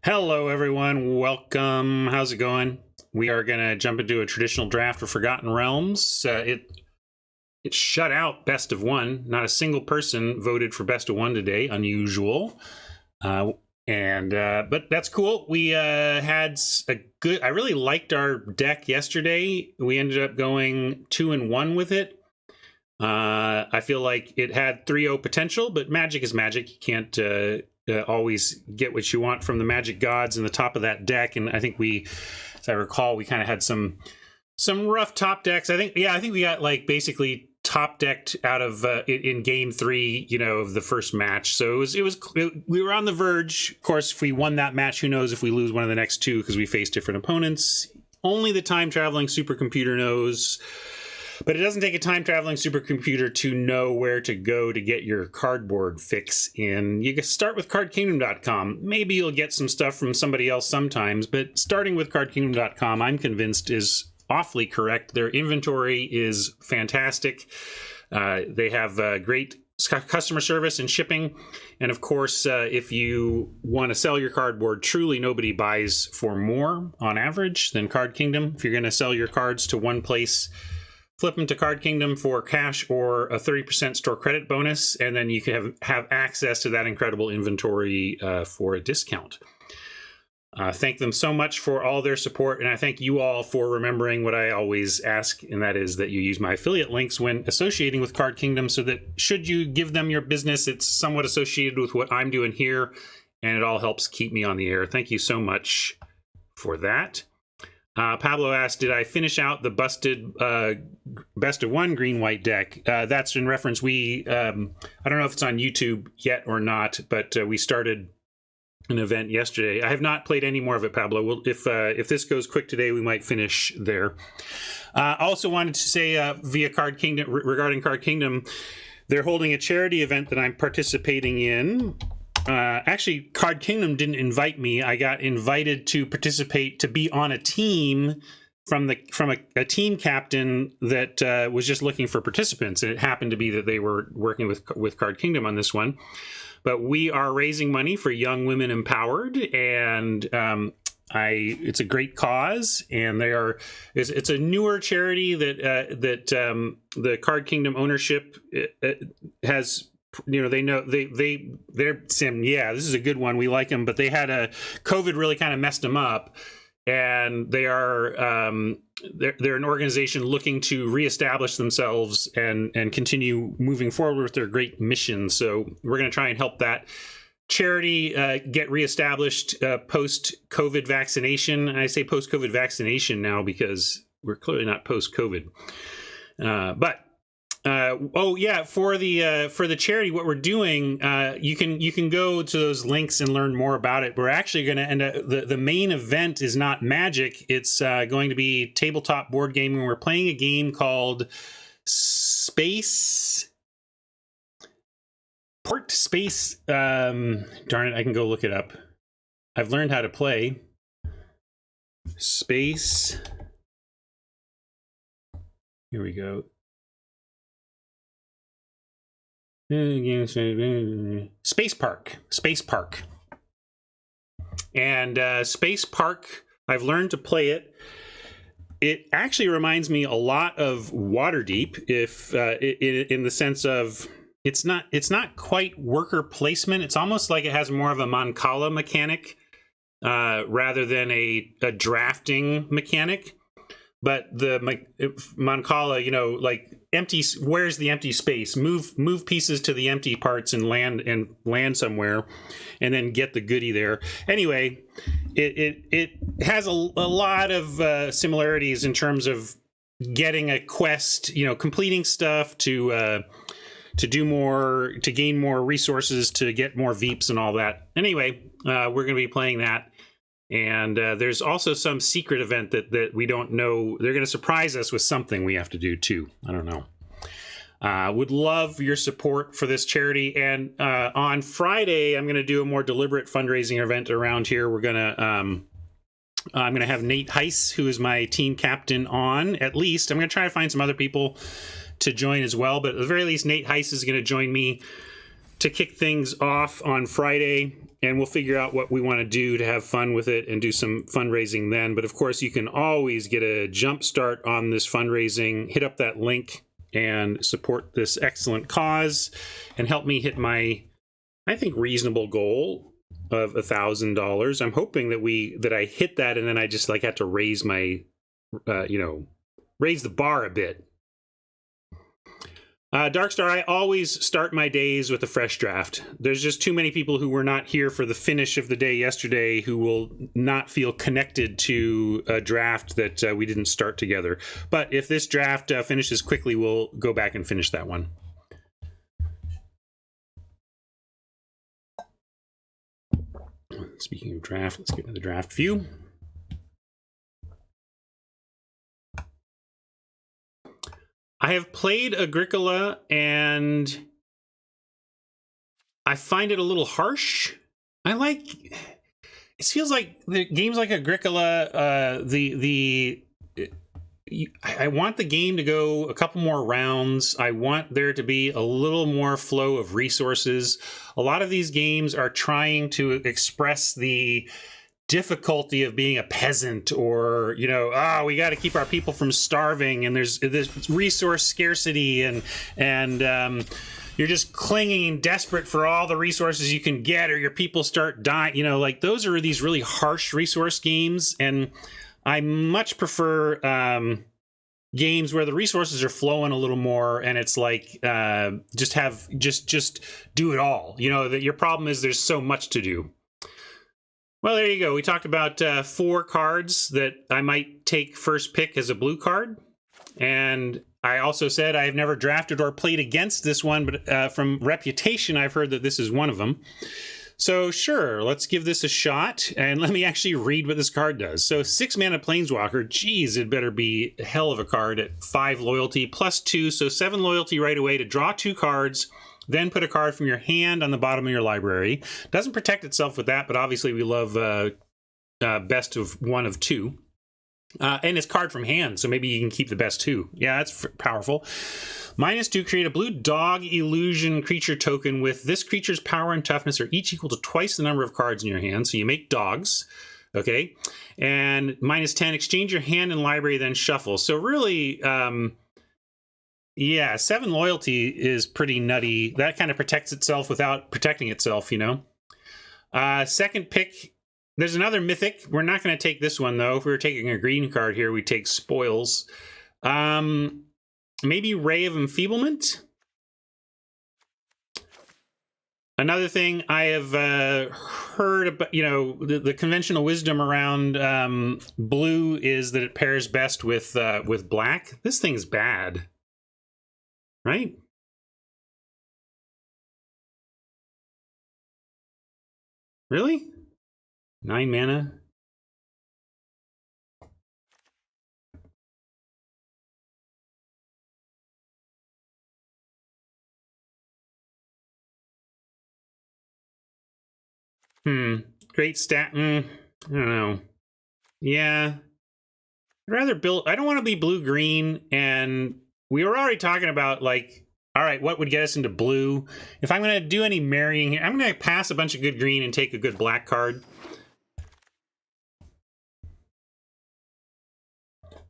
Hello, everyone. Welcome. How's it going? We are going to jump into a traditional draft of Forgotten Realms. It shut out best of one. Not a single person voted for best of one today. Unusual. But that's cool. We had a good. I really liked our deck yesterday. We ended up going 2-1 with it. I feel like it had 3-0 potential, but Magic is Magic. You can't always get what you want from the Magic gods in the top of that deck. And I think we, as I recall, we kind of had some rough top decks. I think we got like basically top decked out of in game 3, of the first match. So we were on the verge. Of course, if we won that match, who knows if we lose one of the next two because we face different opponents. Only the time traveling supercomputer knows. But it doesn't take a time-traveling supercomputer to know where to go to get your cardboard fix in. You can start with cardkingdom.com. Maybe you'll get some stuff from somebody else sometimes, but starting with cardkingdom.com, I'm convinced, is awfully correct. Their inventory is fantastic. They have great customer service and shipping. And of course, if you want to sell your cardboard, truly nobody buys for more on average than Card Kingdom. If you're going to sell your cards to one place, flip them to Card Kingdom for cash or a 30% store credit bonus, and then you can have access to that incredible inventory for a discount. Thank them so much for all their support, and I thank you all for remembering what I always ask, and that is that you use my affiliate links when associating with Card Kingdom, so that should you give them your business, it's somewhat associated with what I'm doing here, and it all helps keep me on the air. Thank you so much for that. Pablo asked, did I finish out the busted best of one green-white deck? That's in reference. I don't know if it's on YouTube yet or not, but we started an event yesterday. I have not played any more of it, Pablo. If this goes quick today, we might finish there. Also wanted to say via Card Kingdom, regarding Card Kingdom, they're holding a charity event that I'm participating in. Actually, Card Kingdom didn't invite me. I got invited to participate, to be on a team from a team captain that was just looking for participants. And it happened to be that they were working with Card Kingdom on this one. But we are raising money for Young Women Empowered, and it's a great cause. And it's a newer charity that the Card Kingdom ownership has. They're saying, yeah, this is a good one. We like them, but they had COVID really kind of messed them up, and they are they're an organization looking to reestablish themselves and continue moving forward with their great mission. So we're going to try and help that charity get reestablished post-COVID vaccination. And I say post-COVID vaccination now because we're clearly not post-COVID, but. For the charity, what we're doing, you can go to those links and learn more about it. We're actually going to end up, the main event is not Magic. It's going to be tabletop board gaming. We're playing a game called Space. Darn it, I can go look it up. I've learned how to play Space. Here we go. Space Park. And Space Park, I've learned to play it. It actually reminds me a lot of Waterdeep, in the sense of it's not quite worker placement. It's almost like it has more of a Mancala mechanic rather than a drafting mechanic. But the Mancala, like empty. Where's the empty space? Move pieces to the empty parts and land somewhere, and then get the goodie there. Anyway, it has a lot of similarities in terms of getting a quest, completing stuff to do more, to gain more resources, to get more Veeps and all that. Anyway, we're going to be playing that. And there's also some secret event that we don't know. They're going to surprise us with something we have to do too. I don't know. Would love your support for this charity. And on Friday, I'm going to do a more deliberate fundraising event around here. We're going to I'm going to have Nate Heiss, who is my team captain, on. At least I'm going to try to find some other people to join as well. But at the very least, Nate Heiss is going to join me to kick things off on Friday. and we'll figure out what we want to do to have fun with it and do some fundraising then. But of course, you can always get a jump start on this fundraising. Hit up that link and support this excellent cause and help me hit my, I think, reasonable goal of $1,000. I'm hoping that I hit that, and then I just like have to raise my, raise the bar a bit. Darkstar, I always start my days with a fresh draft. There's just too many people who were not here for the finish of the day yesterday who will not feel connected to a draft that we didn't start together. But if this draft finishes quickly, we'll go back and finish that one. Speaking of draft, let's get into the draft view. I have played Agricola, and I find it a little harsh. It feels like the games like Agricola, I want the game to go a couple more rounds. I want there to be a little more flow of resources. A lot of these games are trying to express the difficulty of being a peasant, or we got to keep our people from starving, and there's this resource scarcity, and you're just clinging and desperate for all the resources you can get, or your people start dying. Like those are these really harsh resource games, and I much prefer games where the resources are flowing a little more, and it's like just do it all. That your problem is there's so much to do. Well, there you go. We talked about 4 cards that I might take first pick as a blue card. And I also said I have never drafted or played against this one, but from reputation, I've heard that this is one of them. So sure, let's give this a shot. And let me actually read what this card does. So 6 mana Planeswalker, geez, it better be a hell of a card at 5 loyalty plus 2. So 7 loyalty right away to draw 2 cards. Then put a card from your hand on the bottom of your library. Doesn't protect itself with that, but obviously we love best of 1 of 2. And it's card from hand, so maybe you can keep the best 2. Yeah, that's powerful. -2, create a blue dog illusion creature token with this creature's power and toughness are each equal to twice the number of cards in your hand. So you make dogs, okay? And -10, exchange your hand and library, then shuffle. So really... yeah, 7 loyalty is pretty nutty. That kind of protects itself without protecting itself, Second pick, there's another mythic. We're not going to take this one, though. If we were taking a green card here, we'd take Spoils. Maybe Ray of Enfeeblement? Another thing I have heard about, the conventional wisdom around blue is that it pairs best with black. This thing's bad. Right? Really? 9 mana? Great stat. I don't know. Yeah. I'd rather build... I don't want to be blue-green, and we were already talking about, like, all right, what would get us into blue? If I'm going to do any marrying here, I'm going to pass a bunch of good green and take a good black card.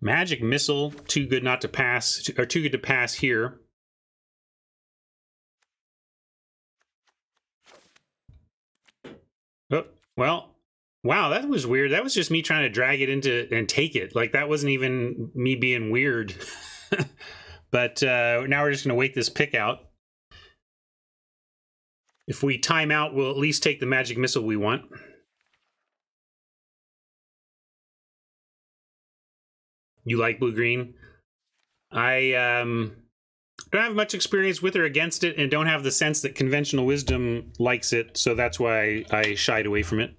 Magic Missile, too good not to pass, or too good to pass here. Oh, well, wow, that was weird. That was just me trying to drag it into and take it. Like, that wasn't even me being weird. But now we're just going to wait this pick out. If we time out, we'll at least take the Magic Missile we want. You like blue-green? I don't have much experience with or against it, and don't have the sense that conventional wisdom likes it, so that's why I shied away from it.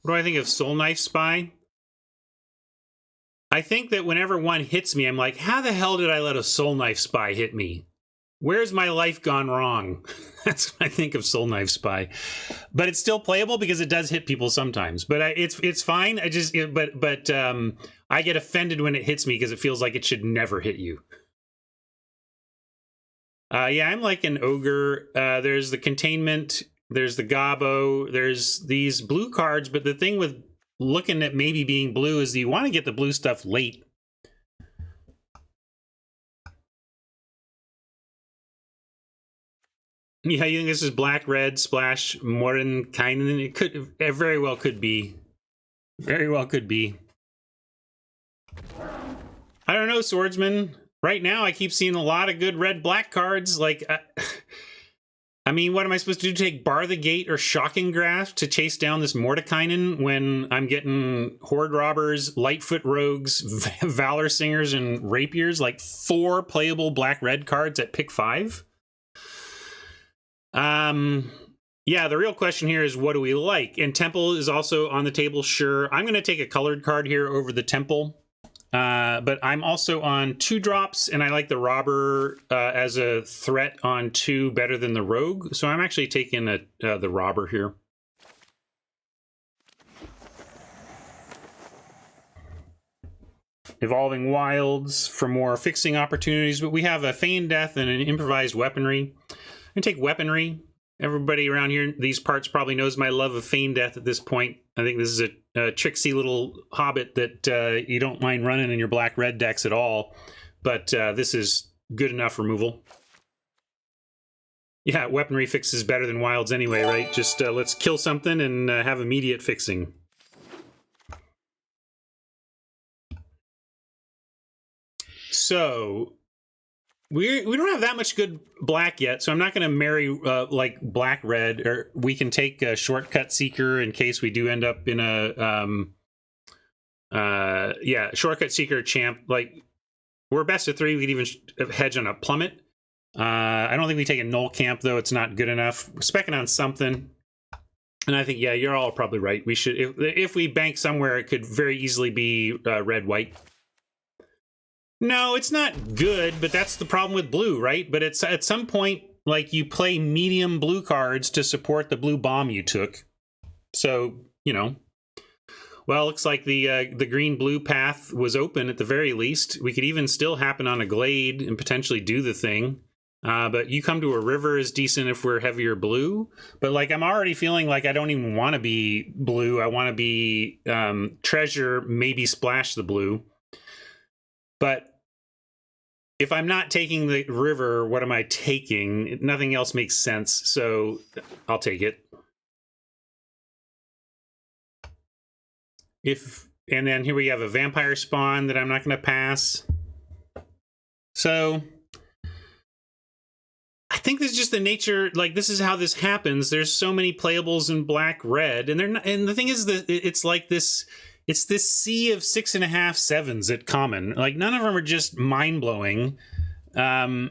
What do I think of Soul Knife Spy? I think that whenever one hits me, I'm like, how the hell did I let a Soul Knife Spy hit me? Where's my life gone wrong? That's what I think of Soul Knife Spy. But it's still playable because it does hit people sometimes. But it's fine. I just I get offended when it hits me because it feels like it should never hit you. Yeah, I'm like an ogre. There's the containment. There's the gobbo. There's these blue cards. But the thing with looking at maybe being blue is that you want to get the blue stuff late. Yeah, you think this is black, red, splash, modern kind? It could, it very well could be. Very well could be. I don't know, Swordsman. Right now, I keep seeing a lot of good red-black cards. Like, I mean, what am I supposed to do? Take Bar the Gate or Shocking Grasp to chase down this Mordekainen when I'm getting Horde Robbers, Lightfoot Rogues, Valor Singers, and Rapiers? Like 4 playable black-red cards at pick 5? Yeah, the real question here is, what do we like? And Temple is also on the table, sure. I'm going to take a colored card here over the Temple. But I'm also on 2 drops, and I like the Robber as a threat on 2 better than the Rogue. So I'm actually taking the Robber here. Evolving Wilds for more fixing opportunities, but we have a Feigned Death and an Improvised Weaponry. I'm going to take Weaponry. Everybody around here, these parts, probably knows my love of Feigned Death at this point. I think this is a tricksy little hobbit that you don't mind running in your black-red decks at all. But this is good enough removal. Yeah, Weaponry fixes better than Wilds anyway, right? Just let's kill something and have immediate fixing. So we don't have that much good black yet, so I'm not going to marry like black-red. Or we can take a Shortcut Seeker in case we do end up in a yeah, Shortcut Seeker champ. Like, we're best of 3. We could even hedge on a Plummet. I don't think we take a Null Camp though. It's not good enough. We're specking on something, and I think, yeah, you're all probably right. We should, if we bank somewhere, it could very easily be red-white. No, it's not good, but that's the problem with blue, right? But it's at some point, like, you play medium blue cards to support the blue bomb you took. So, you know. Well, looks like the green-blue path was open at the very least. We could even still happen on a Glade and potentially do the thing. But you come to a river is decent if we're heavier blue. But, like, I'm already feeling like I don't even want to be blue. I want to be treasure, maybe splash the blue. But if I'm not taking the river, what am I taking? Nothing else makes sense, so I'll take it. And then here we have a Vampire Spawn that I'm not going to pass. So I think this is just the nature, like, this is how this happens. There's so many playables in black-red, and they're not, and the thing is that it's like this. It's this sea of 6.5 7s at common. Like, none of them are just mind-blowing. I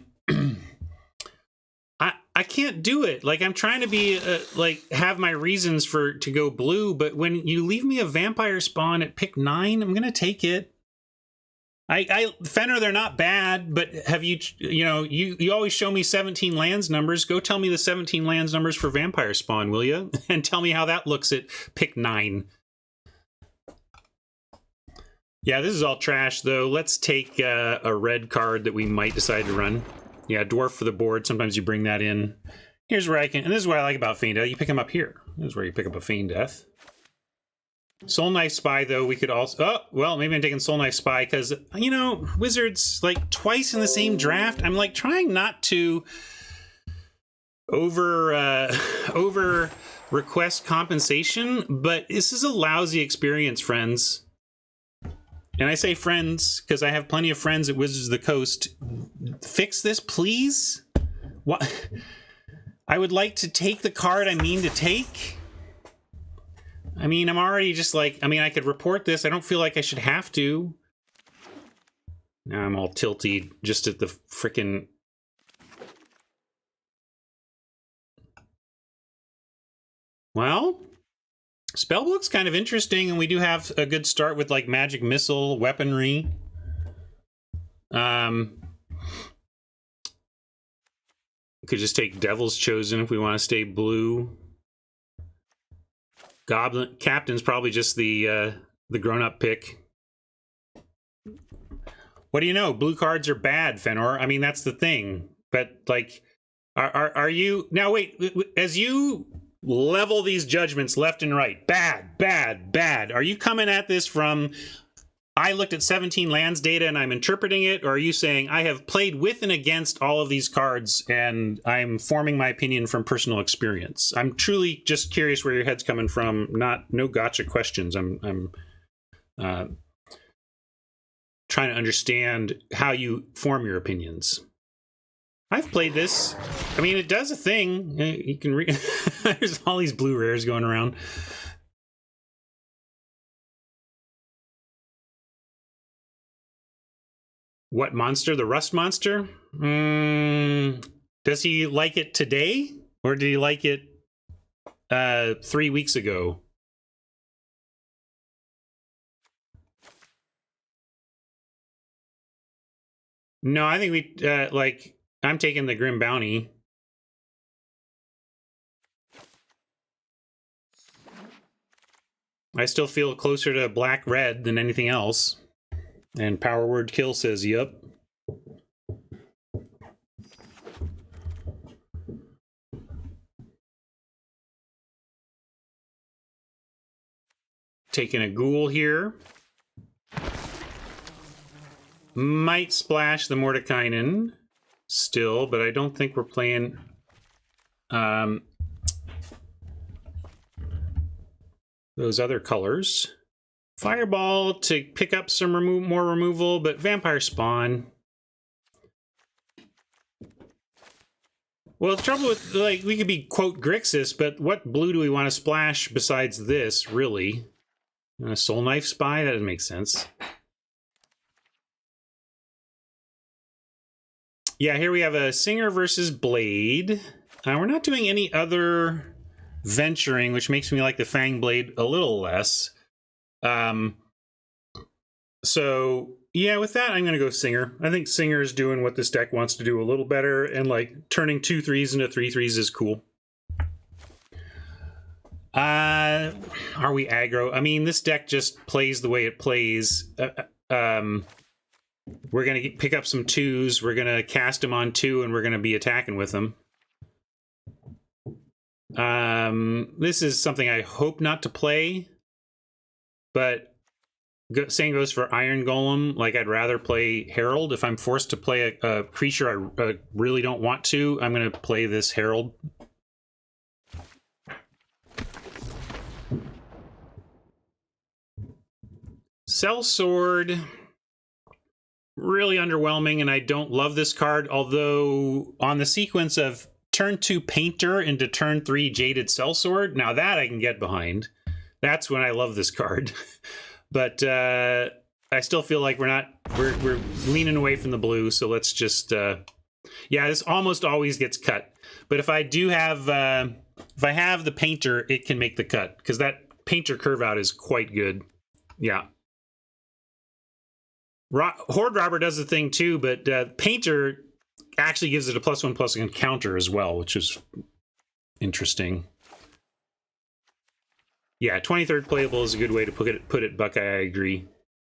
can't do it. Like, I'm trying to be, like, have my reasons to go blue, but when you leave me a Vampire Spawn at pick 9, I'm going to take it. Fenner, they're not bad, but have you know, you always show me 17 lands numbers. Go tell me the 17 lands numbers for Vampire Spawn, will you? And tell me how that looks at pick 9. Yeah, this is all trash, though. Let's take a red card that we might decide to run. Yeah, Dwarf for the board. Sometimes you bring that in. Here's where I can... And this is what I like about Feigned Death. You pick them up here. This is where you pick up a Feigned Death. Soul Knife Spy, though, we could also... Oh, well, maybe I'm taking Soul Knife Spy because, you know, Wizards, like, twice in the same draft. I'm, like, trying not to over request compensation, but this is a lousy experience, friends. And I say friends because I have plenty of friends at Wizards of the Coast. Fix this, please. What? I would like to take the card I mean to take. I mean, I'm already just like, I mean, I could report this. I don't feel like I should have to. Now I'm all tilty just at the frickin'... Well... Spellbook's kind of interesting, and we do have a good start with, like, Magic Missile, Weaponry. We could just take Devil's Chosen if we want to stay blue. Goblin Captain's probably just the grown-up pick. What do you know? Blue cards are bad, Fenor. I mean, that's the thing. But like, are you now? Wait, as you level these judgments left and right, bad, bad, bad. Are you coming at this from? I looked at 17 lands data and I'm interpreting it, or are you saying I have played with and against all of these cards and I'm forming my opinion from personal experience? I'm truly just curious where your head's coming from. No gotcha questions. I'm trying to understand how you form your opinions. I've played this. I mean, it does a thing. You can read. There's all these blue rares going around. What monster? The Rust monster? Does he like it today? Or did he like it 3 weeks ago? No, I think we, like, I'm taking the Grim Bounty. I still feel closer to black-red than anything else. And Power Word Kill says, yep. Taking a Ghoul here. Might splash the Mordekainen still, but I don't think we're playing those other colors. Fireball to pick up some more removal, but Vampire Spawn. Well, the trouble with, like, we could be, quote, Grixis, but what blue do we want to splash besides this, really? A Soul Knife Spy? That doesn't make sense. Yeah, here we have a Singer versus Blade. We're not doing any other venturing, which makes me like the Fang Blade a little less. So yeah, with that, I'm going to go Singer. I think Singer is doing what this deck wants to do a little better, and like turning 2/3s into 3/3s is cool. Are we aggro? I mean, this deck just plays the way it plays. We're going to pick up some 2s, we're going to cast them on 2, and we're going to be attacking with them. This is something I hope not to play, but same goes for Iron Golem. Like, I'd rather play Herald. If I'm forced to play a creature I really don't want to, I'm going to play this Herald. Sellsword, really underwhelming, and I don't love this card, although on the sequence of turn 2 Painter into turn 3 Jaded Sellsword, now that I can get behind. That's when I love this card. But I still feel like we're leaning away from the blue, so let's just yeah, this almost always gets cut. But if I do have if I have the Painter, it can make the cut, because that Painter curve out is quite good. Yeah. Horde Robber does the thing too, but Painter actually gives it a +1/+1 counter as well, which is interesting. Yeah, 23rd playable is a good way to put it, Buckeye. I agree.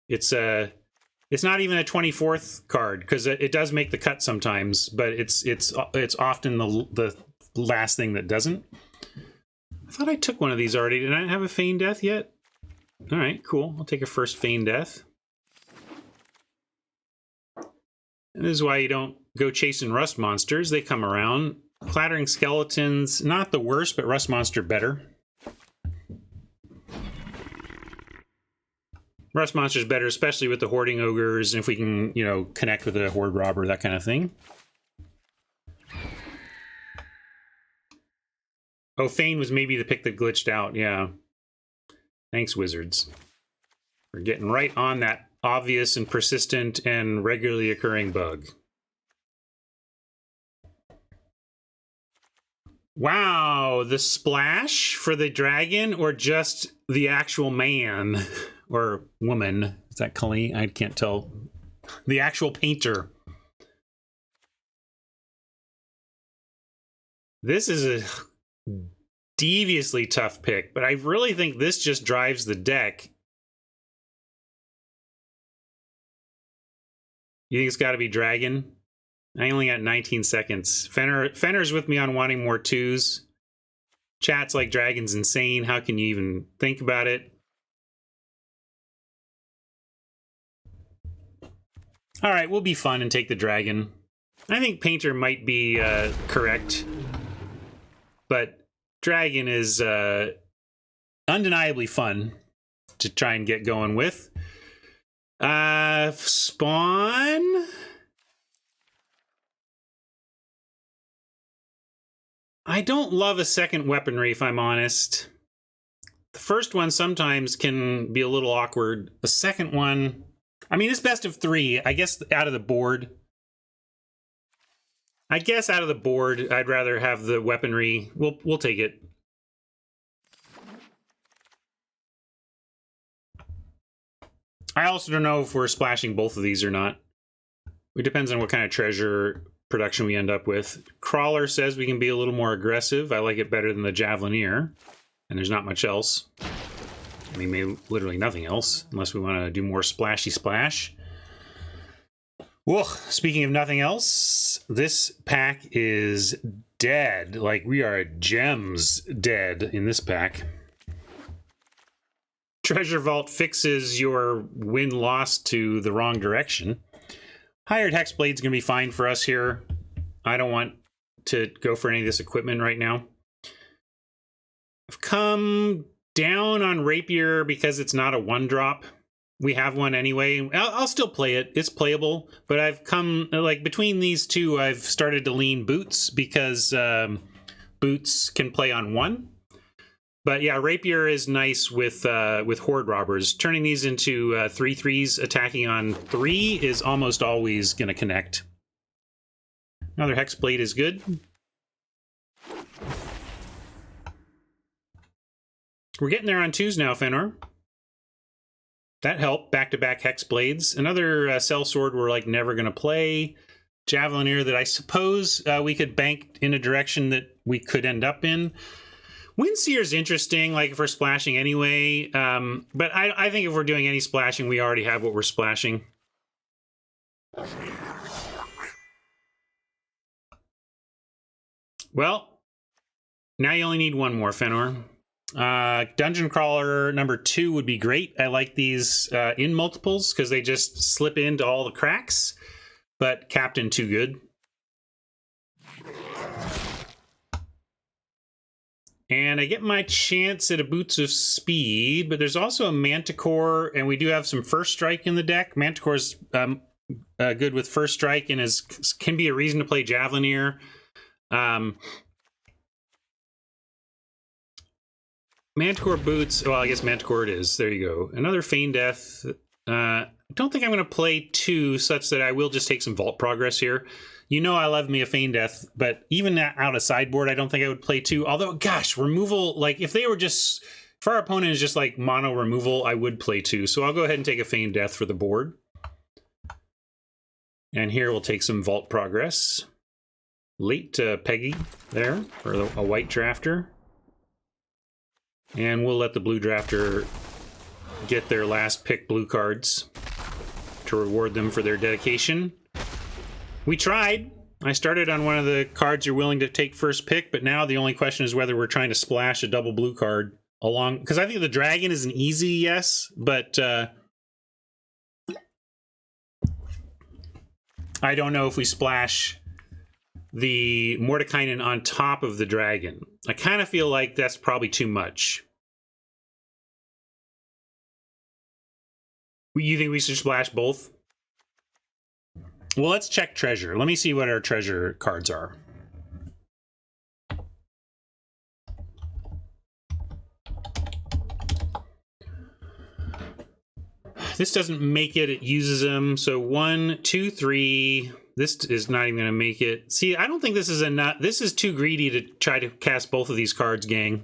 It's not even a 24th card, because it does make the cut sometimes, but it's often the last thing that doesn't. I thought I took one of these already. Did I have a Feign Death yet? All right, cool. I'll take a first Feign Death. And this is why you don't go chasing Rust Monsters. They come around. Clattering Skeletons, not the worst, but Rust Monster better. Rust Monster's better, especially with the Hoarding Ogres, and if we can, you know, connect with a Horde Robber, that kind of thing. Oh, Feign was maybe the pick that glitched out, yeah. Thanks, Wizards. We're getting right on that obvious and persistent and regularly occurring bug. Wow, the splash for the dragon, or just the actual man or woman? Is that Colleen? I can't tell. The actual painter. This is a deviously tough pick, but I really think this just drives the deck. You think it's got to be Dragon? I only got 19 seconds. Fenner's with me on wanting more twos. Chat's like Dragon's insane. How can you even think about it? All right, we'll be fun and take the Dragon. I think Painter might be correct, but Dragon is undeniably fun to try and get going with. Spawn. I don't love a second weaponry, if I'm honest. The first one sometimes can be a little awkward. The second one, I mean, it's best of 3. I guess out of the board. I'd rather have the weaponry. We'll take it. I also don't know if we're splashing both of these or not. It depends on what kind of treasure production we end up with. Crawler says we can be a little more aggressive. I like it better than the Javelineer. And there's not much else. I mean, maybe literally nothing else, unless we want to do more splashy splash. Whoa, speaking of nothing else, this pack is dead. Like, we are gems dead in this pack. Treasure Vault fixes your win-loss to the wrong direction. Hired Hexblade's going to be fine for us here. I don't want to go for any of this equipment right now. I've come down on Rapier because it's not a 1-drop. We have one anyway. I'll still play it. It's playable. But I've come, like, between these two, I've started to lean Boots because Boots can play on 1. But yeah, Rapier is nice with Horde Robbers. Turning these into 3/3s attacking on 3 is almost always going to connect. Another Hexblade is good. We're getting there on 2s now, Fenor. That helped. Back-to-back Hexblades. Another Sellsword we're like never going to play. Javelineer that I suppose we could bank in a direction that we could end up in. Windseer's interesting, like if we're splashing anyway. But I think if we're doing any splashing, we already have what we're splashing. Well, now you only need one more, Fenor. Dungeon Crawler number 2 would be great. I like these in multiples because they just slip into all the cracks. But Captain, too good. And I get my chance at a Boots of Speed, but there's also a Manticore, and we do have some First Strike in the deck. Manticore's good with First Strike and can be a reason to play Javelineer. Manticore Boots, well, I guess Manticore it is. There you go. Another Feign Death. I don't think I'm going to play 2 such that I will just take some Vault Progress here. You know I love me a Feign Death, but even out of sideboard, I don't think I would play 2. Although, gosh, removal, like, if our opponent is just like mono removal, I would play 2. So I'll go ahead and take a Feign Death for the board. And here we'll take some Vault Progress. Late Peggy there for a white drafter. And we'll let the blue drafter get their last pick blue cards to reward them for their dedication. We tried. I started on one of the cards you're willing to take first pick, but now the only question is whether we're trying to splash a double blue card along. Because I think the dragon is an easy yes, but I don't know if we splash the Mordekainen on top of the dragon. I kind of feel like that's probably too much. You think we should splash both? Well, let's check treasure. Let me see what our treasure cards are. This doesn't make it. It uses them. So 1, 2, 3. This is not even going to make it. See, I don't think this is enough. This is too greedy to try to cast both of these cards, gang.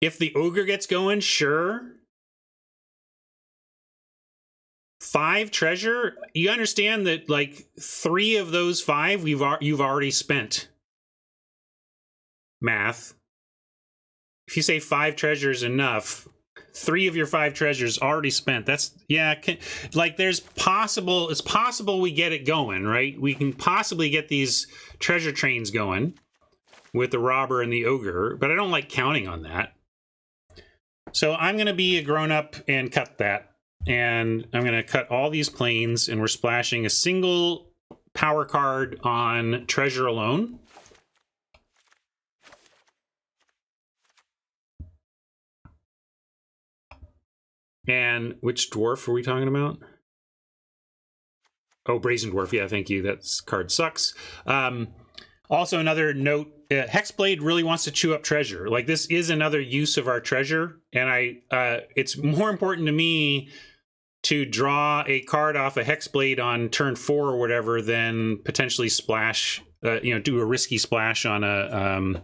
If the ogre gets going, sure. 5 treasure, you understand that like 3 of those 5 you've already spent. Math. If you say 5 treasures enough, 3 of your 5 treasures already spent. That's, yeah, like it's possible we get it going, right? We can possibly get these treasure trains going with the robber and the ogre, but I don't like counting on that. So I'm going to be a grown-up and cut that. And I'm going to cut all these planes, and we're splashing a single power card on treasure alone. And which dwarf are we talking about? Oh, Brazen Dwarf. Yeah, thank you. That card sucks. Also, another note, Hexblade really wants to chew up treasure. Like, this is another use of our treasure, and it's more important to me to draw a card off a Hexblade on turn 4 or whatever than potentially splash, do a risky splash on a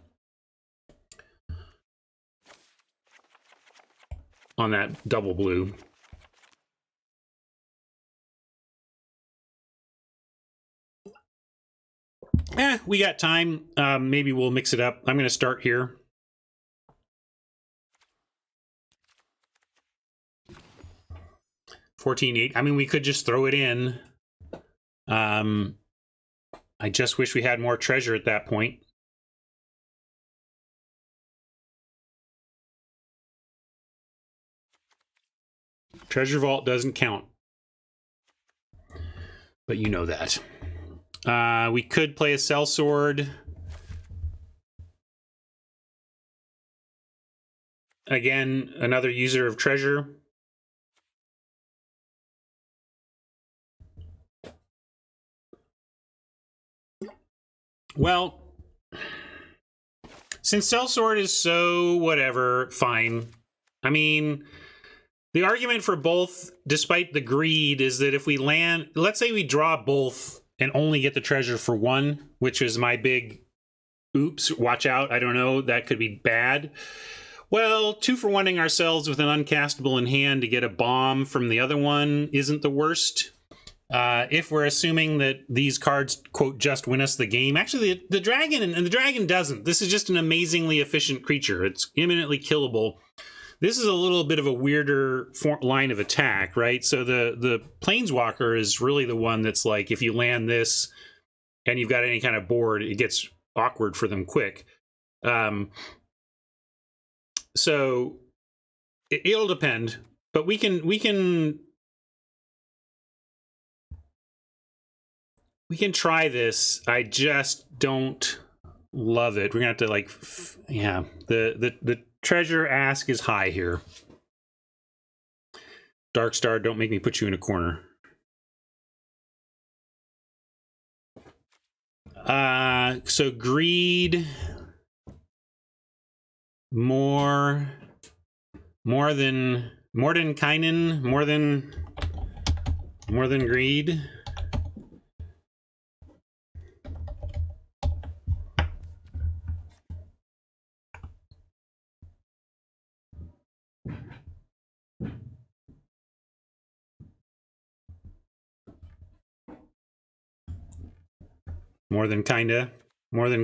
on that double blue. We got time. Maybe we'll mix it up. I'm going to start here. $14.8. I mean, we could just throw it in. I just wish we had more treasure at that point. Treasure Vault doesn't count. But you know that. We could play a sellsword. Again, another user of treasure. Well, since sellsword is so whatever, fine. I mean, the argument for both, despite the greed, is that if we land, let's say we draw both and only get the treasure for 1, which is my big oops, watch out, I don't know, that could be bad. Well, 2-for-1ing ourselves with an uncastable in hand to get a bomb from the other one isn't the worst. If we're assuming that these cards, quote, just win us the game. Actually, the dragon, and the dragon doesn't. This is just an amazingly efficient creature. It's imminently killable. This is a little bit of a weirder line of attack, right? So the Planeswalker is really the one that's like, if you land this and you've got any kind of board, it gets awkward for them quick. So it'll depend, but we can try this. I just don't love it. We're gonna have to like, yeah, the treasure ask is high here. Darkstar, don't make me put you in a corner. So greed, more than Kainen, more than greed. More than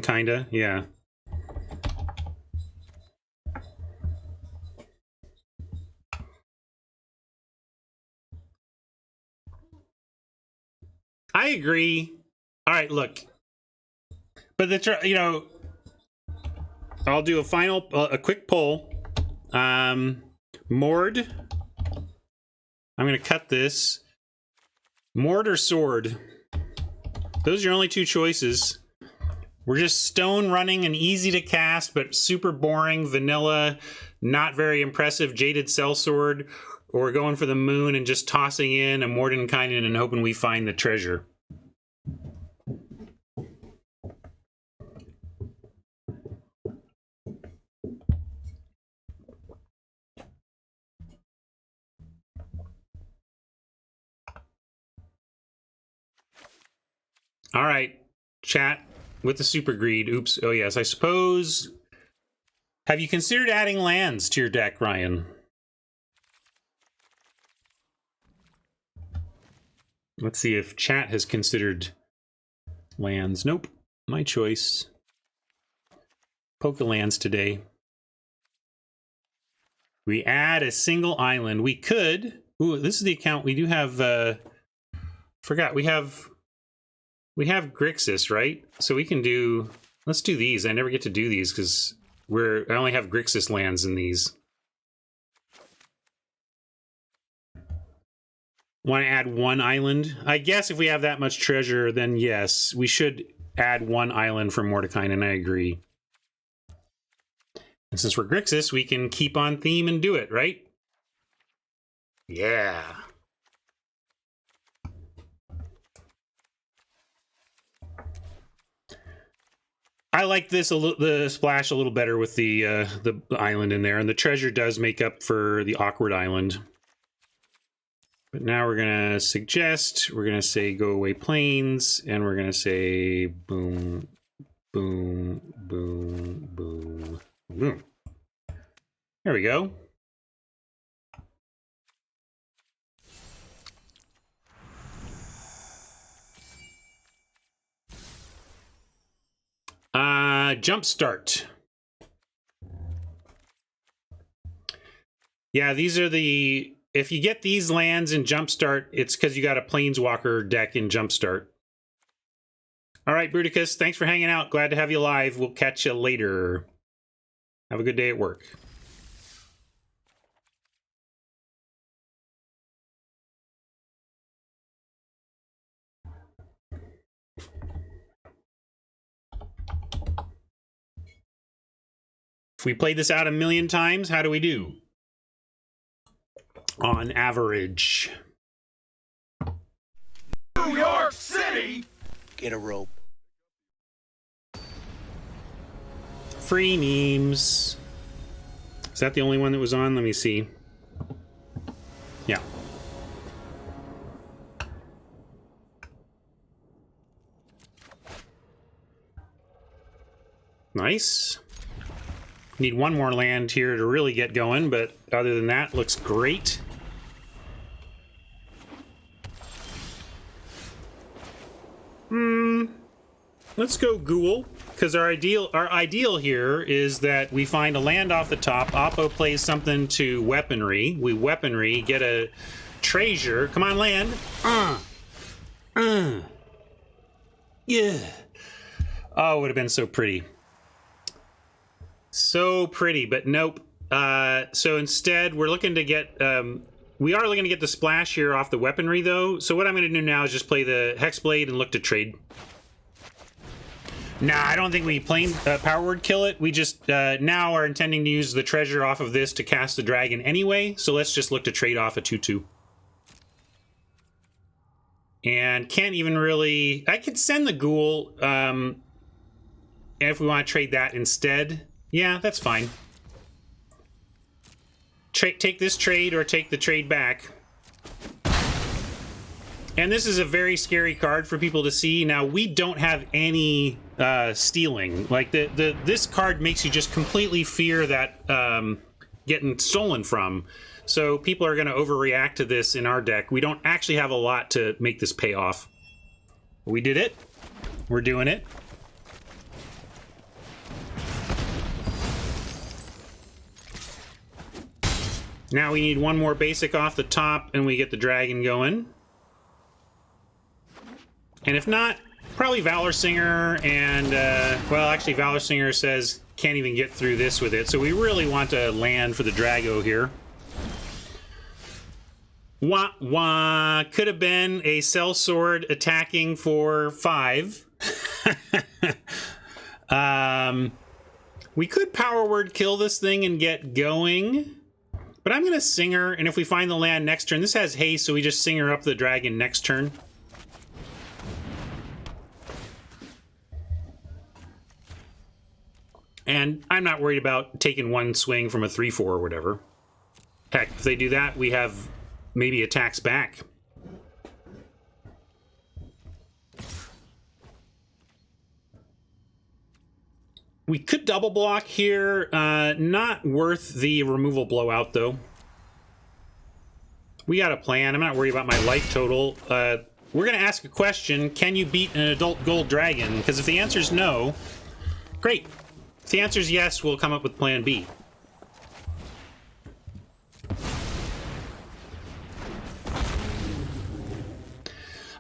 kinda, yeah. I agree. All right, look. But I'll do a quick poll. Mord. I'm going to cut this. Mord or sword? Those are your only 2 choices. We're just stone running and easy to cast, but super boring, vanilla, not very impressive, jaded sellsword. Or we're going for the moon and just tossing in a Mordenkainen and hoping we find the treasure. All right, chat with the super greed. Oops. Oh, yes. I suppose. Have you considered adding lands to your deck, Ryan? Let's see if chat has considered lands. Nope. My choice. Poke the lands today. We add a single island. We could. Ooh, this is the account. We do have. Forgot. We have Grixis, right? So we can do. Let's do these. I never get to do these because I only have Grixis lands in these. Want to add one island? I guess if we have that much treasure, then yes, we should add one island for Mordecai, and I agree. And since we're Grixis, we can keep on theme and do it, right? Yeah. I like this the splash a little better with the island in there, and the treasure does make up for the awkward island. But now we're gonna suggest, we're gonna say go away planes, and we're gonna say boom, boom, boom, boom, boom. There we go. Jumpstart. Yeah, these are the... If you get these lands in Jumpstart, it's because you got a Planeswalker deck in Jumpstart. All right, Bruticus, thanks for hanging out. Glad to have you live. We'll catch you later. Have a good day at work. If we played this out 1,000,000 times, how do we do? On average. New York City! Get a rope. Free memes. Is that the only one that was on? Let me see. Yeah. Nice. Need one more land here to really get going, but other than that, looks great. Let's go Ghoul, because our ideal here is that we find a land off the top. Oppo plays something to weaponry. We weaponry, get a treasure. Come on, land. Yeah. Oh, it would have been so pretty. So pretty, but nope. So instead, we're looking to get... we are looking to get the splash here off the weaponry, though. So what I'm going to do now is just play the Hexblade and look to trade. Nah, I don't think we power word kill it. We just now are intending to use the treasure off of this to cast the dragon anyway. So let's just look to trade off a 2/2. And can't even really... I could send the Ghoul if we want to trade that instead. Yeah, that's fine. Take this trade or take the trade back. And this is a very scary card for people to see. Now, we don't have any stealing. Like, this card makes you just completely fear that getting stolen from. So people are going to overreact to this in our deck. We don't actually have a lot to make this pay off. We did it. We're doing it. Now we need one more basic off the top, and we get the dragon going. And if not, probably Valor Singer, and, well, actually Valor Singer says can't even get through this with it, so we really want to land for the Drago here. Wah, wah. Could have been a Sellsword attacking for 5. We could power word kill this thing and get going. But I'm going to Singer, and if we find the land next turn, this has haste, so we just Singer up the dragon next turn. And I'm not worried about taking one swing from a 3/4 or whatever. Heck, if they do that, we have maybe attacks back. We could double block here. Not worth the removal blowout, though. We got a plan. I'm not worried about my life total. we're going to ask a question. Can you beat an adult gold dragon? Because if the answer is no, great. If the answer is yes, we'll come up with plan B.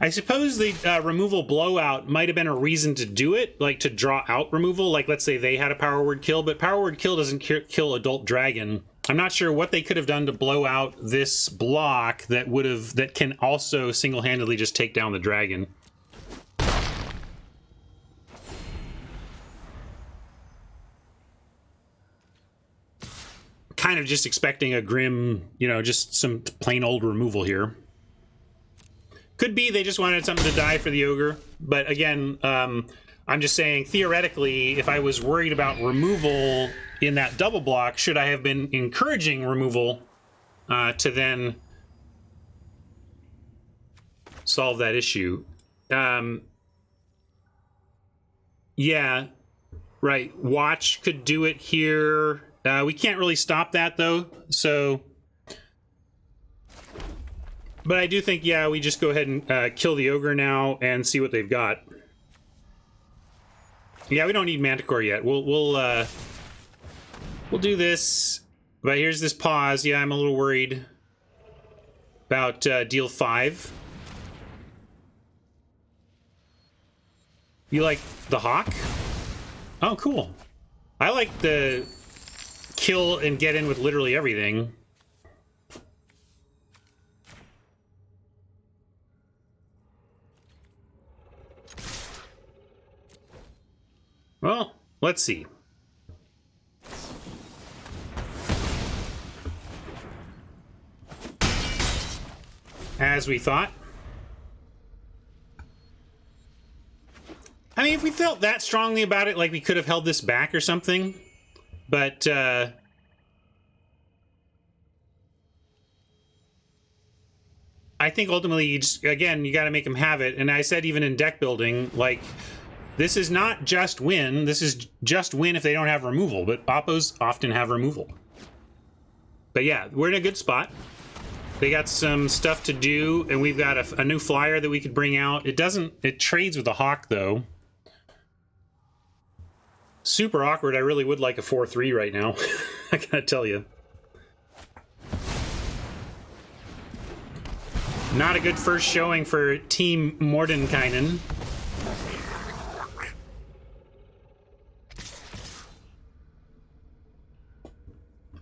I suppose the removal blowout might have been a reason to do it, like to draw out removal. Like, let's say they had a power word kill, but power word kill doesn't kill adult dragon. I'm not sure what they could have done to blow out this block that can also single-handedly just take down the dragon. Kind of just expecting a grim, you know, just some plain old removal here. Could be they just wanted something to die for the ogre, but again, I'm just saying, theoretically, if I was worried about removal in that double block, should I have been encouraging removal to then solve that issue? Yeah, right. Watch could do it here. We can't really stop that, though, so... But I do think, yeah, we just go ahead and kill the ogre now and see what they've got. Yeah, we don't need Manticore yet. We'll do this. But here's this pause. Yeah, I'm a little worried about deal 5. You like the hawk? Oh, cool. I like the kill and get in with literally everything. Well, let's see. As we thought. I mean, if we felt that strongly about it, like we could have held this back or something. But, I think ultimately, you just, again, you got to make them have it. And I said even in deck building, like... This is not just win, this is just win if they don't have removal, but Oppos often have removal. But yeah, we're in a good spot. They got some stuff to do, and we've got a new flyer that we could bring out. It trades with the hawk, though. Super awkward. I really would like a 4-3 right now. I gotta tell you. Not a good first showing for Team Mordenkainen.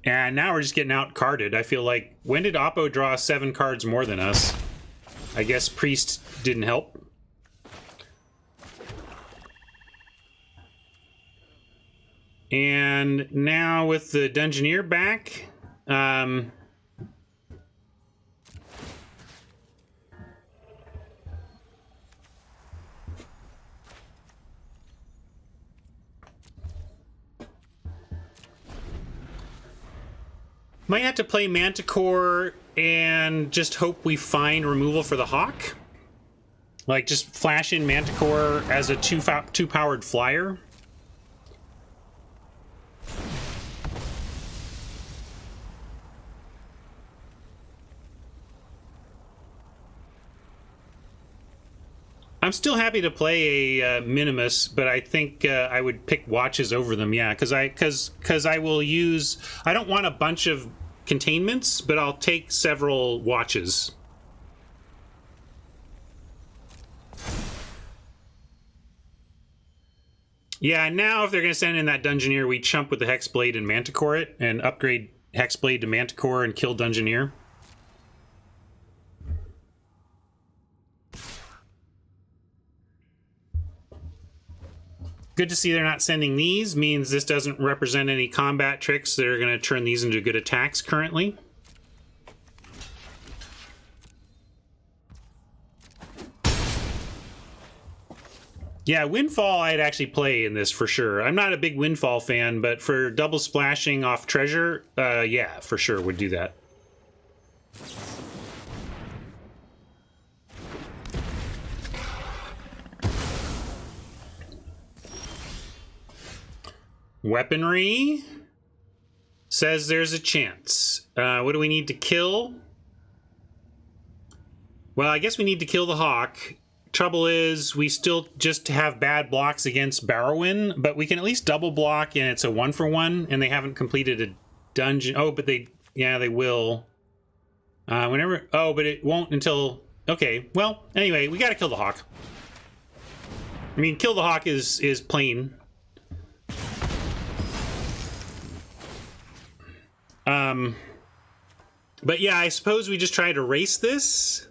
And now we're just getting out-carded. I feel like, when did Oppo draw 7 cards more than us? I guess Priest didn't help. And now with the Dungeoneer back, might have to play Manticore and just hope we find removal for the Hawk. Like, just flash in Manticore as a two-powered flyer. I'm still happy to play a Minimus, but I think I would pick Watches over them, yeah, because I will use... I don't want a bunch of containments, but I'll take several Watches. Yeah, now if they're going to send in that Dungeoneer, we chump with the Hexblade and Manticore it, and upgrade Hexblade to Manticore and kill Dungeoneer. Good to see they're not sending these. Means this doesn't represent any combat tricks that are going to turn these into good attacks currently. Yeah, Windfall I'd actually play in this for sure. I'm not a big Windfall fan, but for double splashing off treasure, yeah, for sure would do that. Weaponry says there's a chance. What do we need to kill? Well, I guess we need to kill the Hawk. Trouble is, we still just have bad blocks against Barrowin, but we can at least double block, and it's a 1-for-1, and they haven't completed a dungeon. Oh, but they will. Whenever. Oh, but it won't until. Okay. Well, anyway, we got to kill the Hawk. I mean, kill the Hawk is plain. But yeah, I suppose we just try to race this.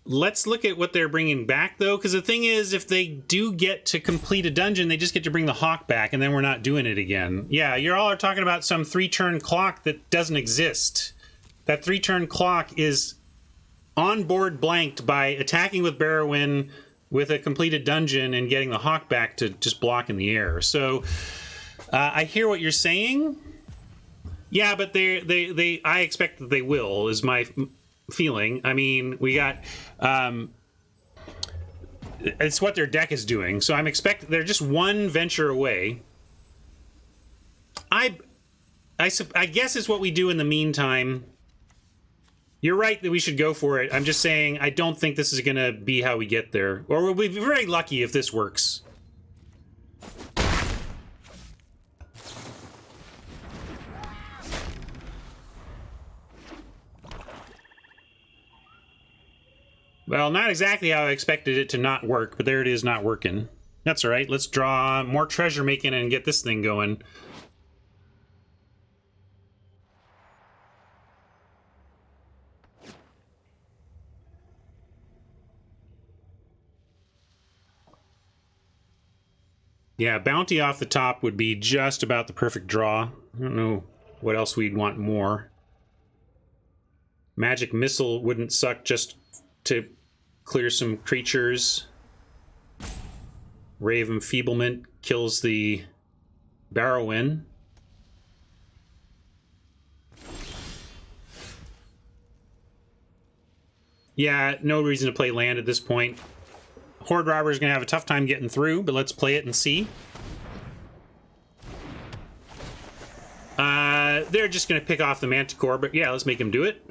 Let's look at what they're bringing back, though, because the thing is, if they do get to complete a dungeon, they just get to bring the Hawk back, and then we're not doing it again. Yeah, you all are talking about some 3-turn clock that doesn't exist. That 3-turn clock is on board blanked by attacking with Barrowin with a completed dungeon and getting the Hawk back to just block in the air. So I hear what you're saying. Yeah, but I expect that they will, is my feeling. I mean, we got it's what their deck is doing, so I'm expecting they're just one venture away. I guess it's what we do in the meantime. You're right that we should go for it. I'm just saying I don't think this is going to be how we get there, or we'll be very lucky if this works. Well, not exactly how I expected it to not work, but there it is, not working. That's all right. Let's draw more treasure making and get this thing going. Yeah, bounty off the top would be just about the perfect draw. I don't know what else we'd want more. Magic missile wouldn't suck just to clear some creatures. Ray of Enfeeblement kills the Barrowin. Yeah, no reason to play land at this point. Horde Robber is going to have a tough time getting through, but let's play it and see. They're just going to pick off the Manticore, but yeah, let's make him do it.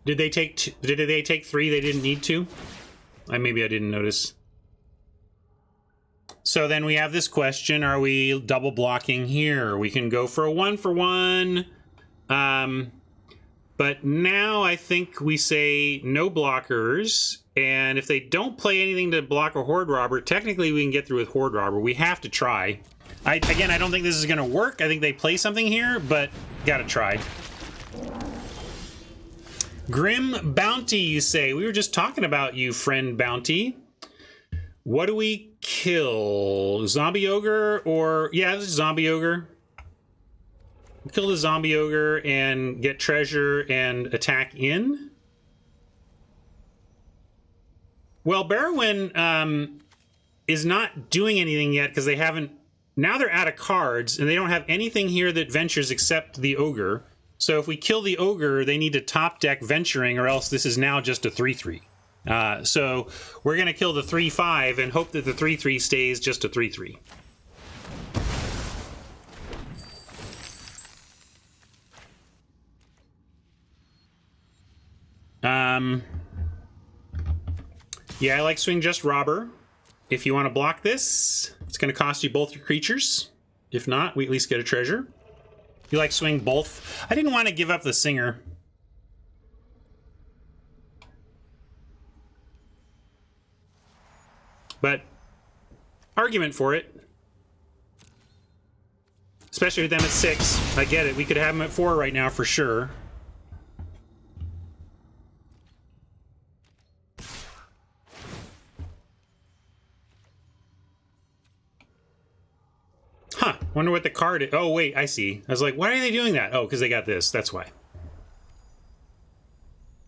Did they take 3 they didn't need to? Maybe I didn't notice. So then we have this question, are we double blocking here? We can go for a 1-for-1. But now I think we say no blockers, and if they don't play anything to block a Horde Robber, technically we can get through with Horde Robber. We have to try. Again, I don't think this is going to work. I think they play something here, but gotta try. Grim Bounty, you say. We were just talking about you, friend Bounty. What do we kill? Zombie Ogre or... Yeah, this is Zombie Ogre. Kill the Zombie Ogre and get treasure and attack in. Well, Barrowin is not doing anything yet because they haven't... Now they're out of cards and they don't have anything here that ventures except the Ogre. So if we kill the Ogre, they need to top deck venturing, or else this is now just a 3-3. So we're going to kill the 3-5 and hope that the 3-3 stays just a 3-3. Yeah, I like swing just Robber. If you want to block this, it's going to cost you both your creatures. If not, we at least get a treasure. You like swing both? I didn't want to give up the Singer. But argument for it. Especially with them at 6. I get it. We could have them at 4 right now for sure. Huh. Wonder what the card is. Oh, wait. I see. I was like, why are they doing that? Oh, because they got this. That's why.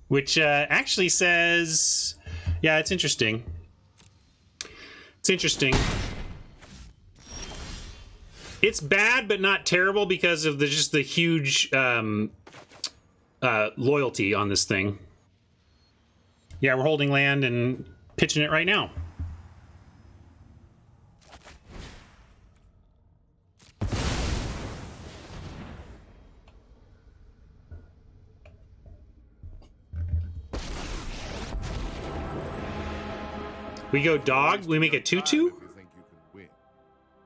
Which actually says... Yeah, it's interesting. It's interesting. It's bad, but not terrible because of just the huge loyalty on this thing. Yeah, we're holding land and pitching it right now. We go dog, we make it 2-2?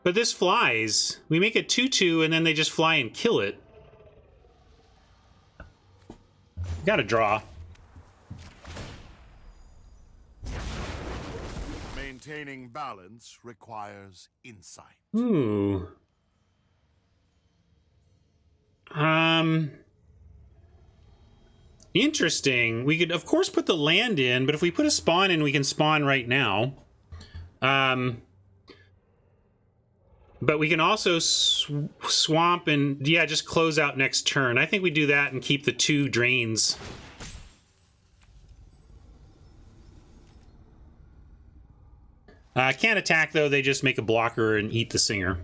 But this flies. We make it 2-2 and then they just fly and kill it. Gotta draw. Maintaining balance requires insight. Ooh. Interesting. We could, of course, put the land in, but if we put a spawn in, we can spawn right now. But we can also swamp and, yeah, just close out next turn. I think we do that and keep the 2 drains. Can't attack, though. They just make a blocker and eat the singer.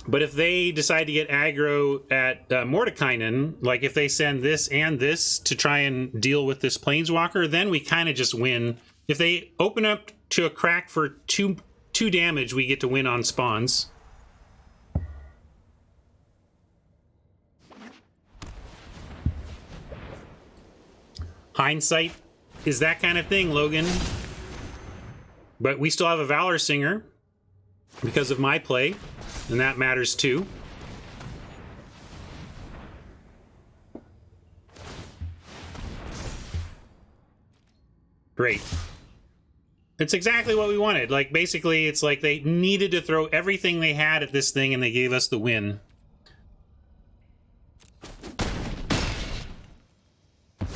But if they decide to get aggro at Mordekainen, like if they send this and this to try and deal with this Planeswalker, then we kind of just win. If they open up to a crack for 2 damage, we get to win on spawns. Hindsight is that kind of thing, Logan. But we still have a Valor Singer because of my play, and that matters too. Great. It's exactly what we wanted. Like, basically, it's like they needed to throw everything they had at this thing, and they gave us the win. You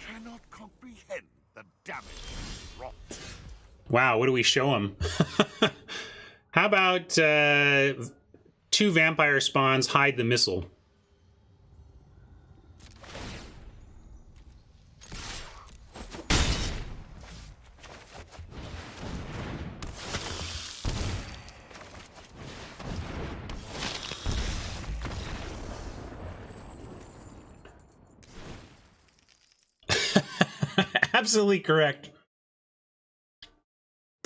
cannot comprehend the damage wrought. Wow, what do we show them? How about 2 vampire spawns, hide the missile? Absolutely correct.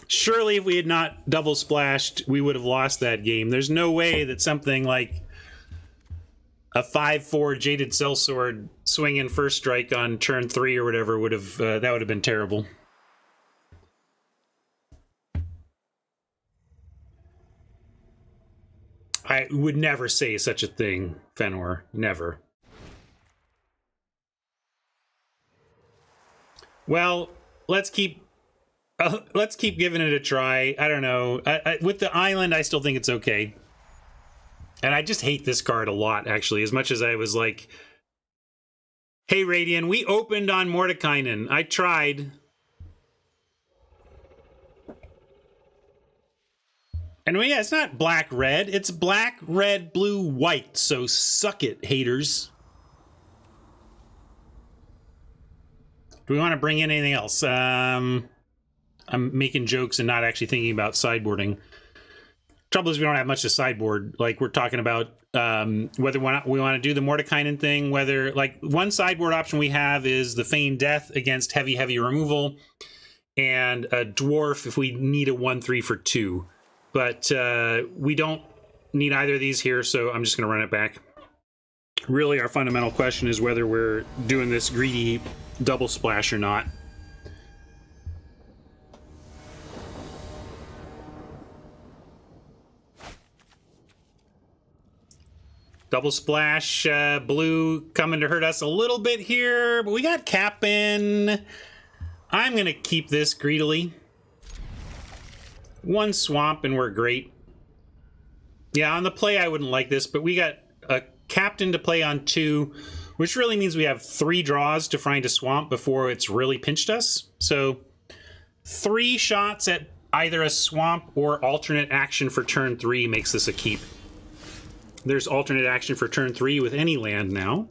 Surely if we had not double splashed, we would have lost that game. There's no way that something like a 5/4 Jaded Sellsword swinging first strike on turn 3 or whatever would have, that would have been terrible. I would never say such a thing, Fenor. Never. Well, let's keep giving it a try. I don't know. With the island, I still think it's okay. And I just hate this card a lot, actually, as much as I was like, hey, Radian, we opened on Mordekainen. I tried. And yeah, it's not black-red. It's black, red, blue, white. So suck it, haters. Do we want to bring in anything else? I'm making jokes and not actually thinking about sideboarding. Trouble is we don't have much to sideboard. Like, we're talking about whether we want to do the Mordekainen thing, whether, like, one sideboard option we have is the Feign Death against heavy removal, and a Dwarf if we need a 1/3 for 2. But we don't need either of these here, so I'm just going to run it back. Really, our fundamental question is whether we're doing this greedy double splash or not. Double splash, blue coming to hurt us a little bit here, but we got Cap'n. I'm going to keep this greedily. 1 swamp and we're great. Yeah, on the play I wouldn't like this, but we got a Captain to play on 2, which really means we have 3 draws to find a swamp before it's really pinched us. So 3 shots at either a swamp or alternate action for turn 3 makes this a keep. There's alternate action for turn 3 with any land now.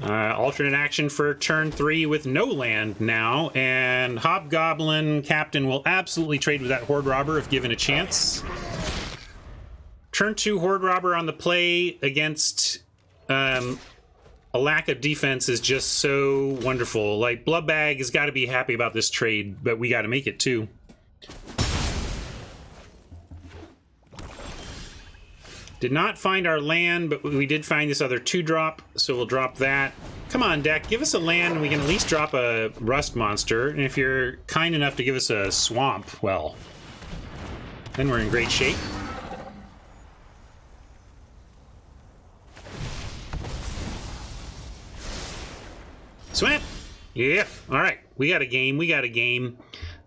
Alternate action for turn 3 with no land now, and Hobgoblin Captain will absolutely trade with that Horde Robber if given a chance. Turn 2 Horde Robber on the play against a lack of defense is just so wonderful. Like, Bloodbag has got to be happy about this trade, but we got to make it too. Did not find our land, but we did find this other 2-drop, so we'll drop that. Come on, deck, give us a land and we can at least drop a Rust Monster. And if you're kind enough to give us a Swamp, well, then we're in great shape. Swamp! Yeah, alright, we got a game, we got a game.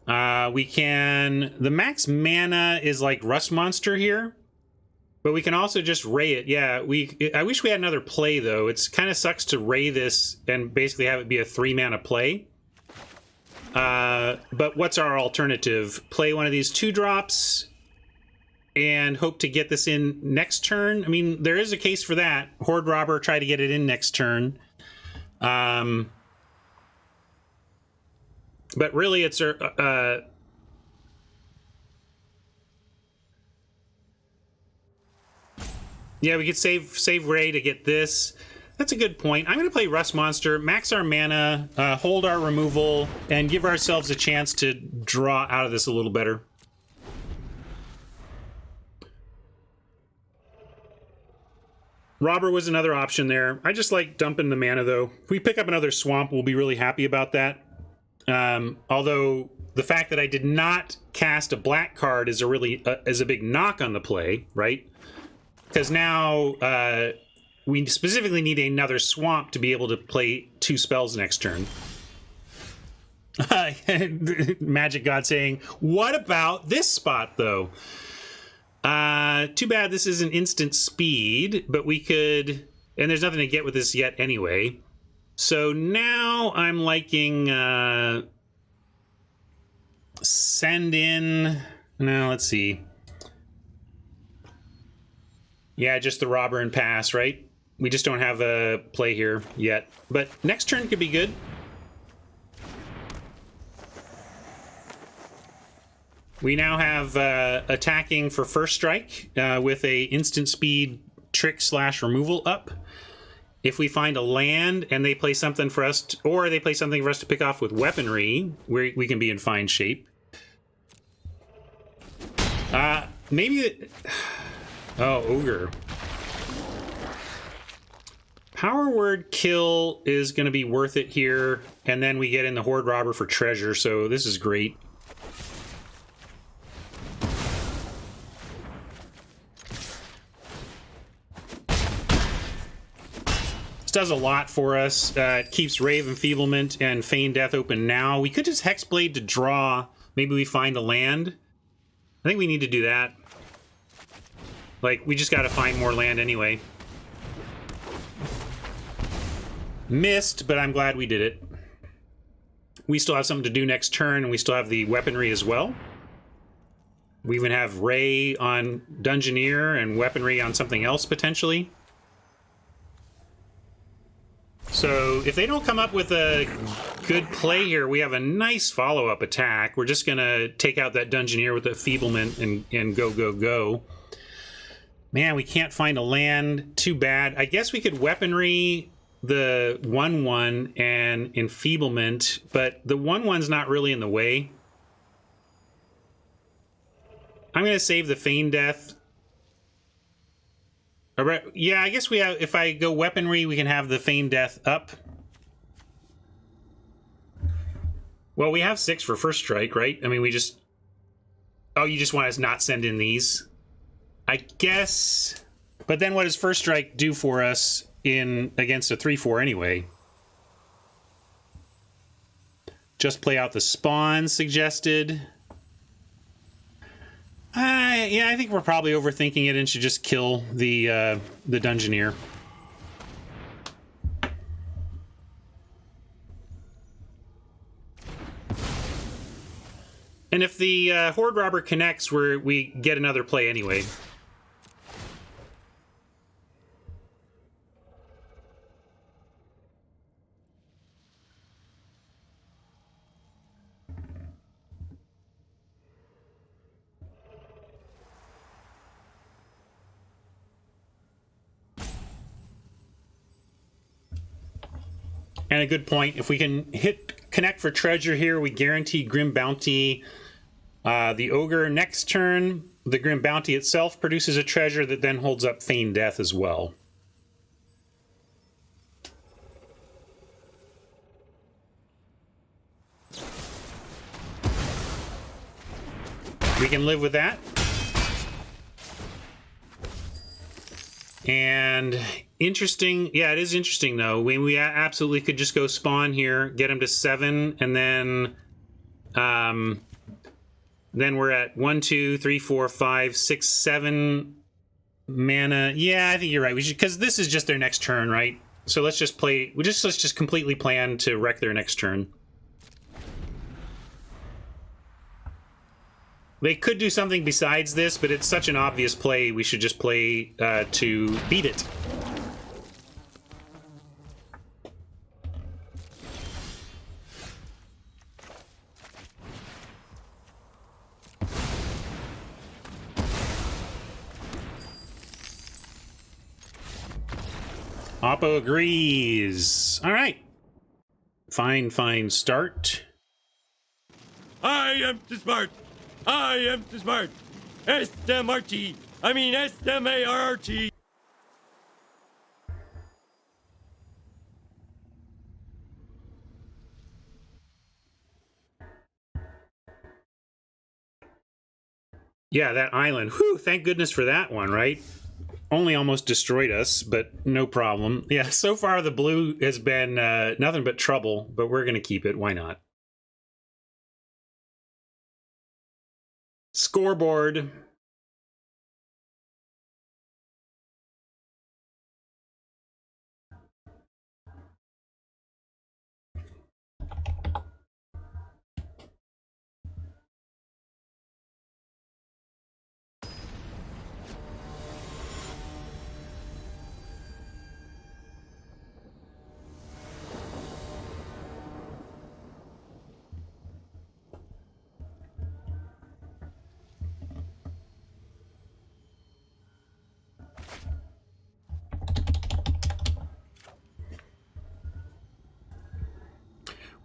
We can... The max mana is like Rust Monster here. But we can also just ray it. Yeah, I wish we had another play, though. It's kind of sucks to ray this and basically have it be a 3-mana play. But what's our alternative? Play one of these 2-drops and hope to get this in next turn? I mean, there is a case for that. Horde Robber, try to get it in next turn. But really, it's... yeah, we could save Ray to get this. That's a good point. I'm going to play Rust Monster, max our mana, hold our removal, and give ourselves a chance to draw out of this a little better. Robber was another option there. I just like dumping the mana, though. If we pick up another Swamp, we'll be really happy about that. Although the fact that I did not cast a black card is a big knock on the play, right? Because now we specifically need another Swamp to be able to play 2 spells next turn. Magic God saying, what about this spot, though? Too bad this isn't instant speed, but we could... And there's nothing to get with this yet anyway. So now I'm liking... send in... No, let's see. Yeah, just the Robber and pass, right? We just don't have a play here yet. But next turn could be good. We now have attacking for first strike with a instant speed trick / removal up. If we find a land and they play something for us, or they play something for us to pick off with weaponry, we can be in fine shape. Maybe... Oh, Ogre. Power Word Kill is going to be worth it here, and then we get in the Horde Robber for treasure, so this is great. This does a lot for us. It keeps Rave Enfeeblement and Feign Death open now. We could just Hexblade to draw. Maybe we find a land. I think we need to do that. Like, we just gotta find more land anyway. Missed, but I'm glad we did it. We still have something to do next turn, and we still have the weaponry as well. We even have Ray on Dungeoneer and weaponry on something else, potentially. So, if they don't come up with a good play here, we have a nice follow-up attack. We're just gonna take out that Dungeoneer with the Enfeeblement and go, go, go. Man, we can't find a land. Too bad. I guess we could weaponry the 1/1 and Enfeeblement, but the 1/1's not really in the way. I'm going to save the Feign Death. Yeah, I guess we have... If I go weaponry, we can have the Feign Death up. Well, we have 6 for first strike, right? I mean, we just... Oh, you just want us not send in these? I guess, but then what does first strike do for us in against a 3/4 anyway? Just play out the spawn suggested. Yeah, I think we're probably overthinking it and should just kill the Dungeoneer. And if the Horde Robber connects, we get another play anyway. And a good point. If we can hit connect for treasure here, we guarantee Grim Bounty. The Ogre next turn, the Grim Bounty itself produces a treasure that then holds up Feigned Death as well. We can live with that. And interesting, yeah, it is interesting though. We absolutely could just go spawn here, get him to 7, and then we're at 1, 2, 3, 4, 5, 6, 7 mana. Yeah, I think you're right. We should, because this is just their next turn, right? So let's just play. Let's just completely plan to wreck their next turn. They could do something besides this, but it's such an obvious play, we should just play to beat it. Oppo agrees. All right. Fine start. I am too smart. I am too smart. S-M-R-T. I mean S-M-A-R-R-T. Yeah, that island. Whew, thank goodness for that one, right? Only almost destroyed us, but no problem. Yeah, so far the blue has been nothing but trouble, but we're going to keep it. Why not? Scoreboard.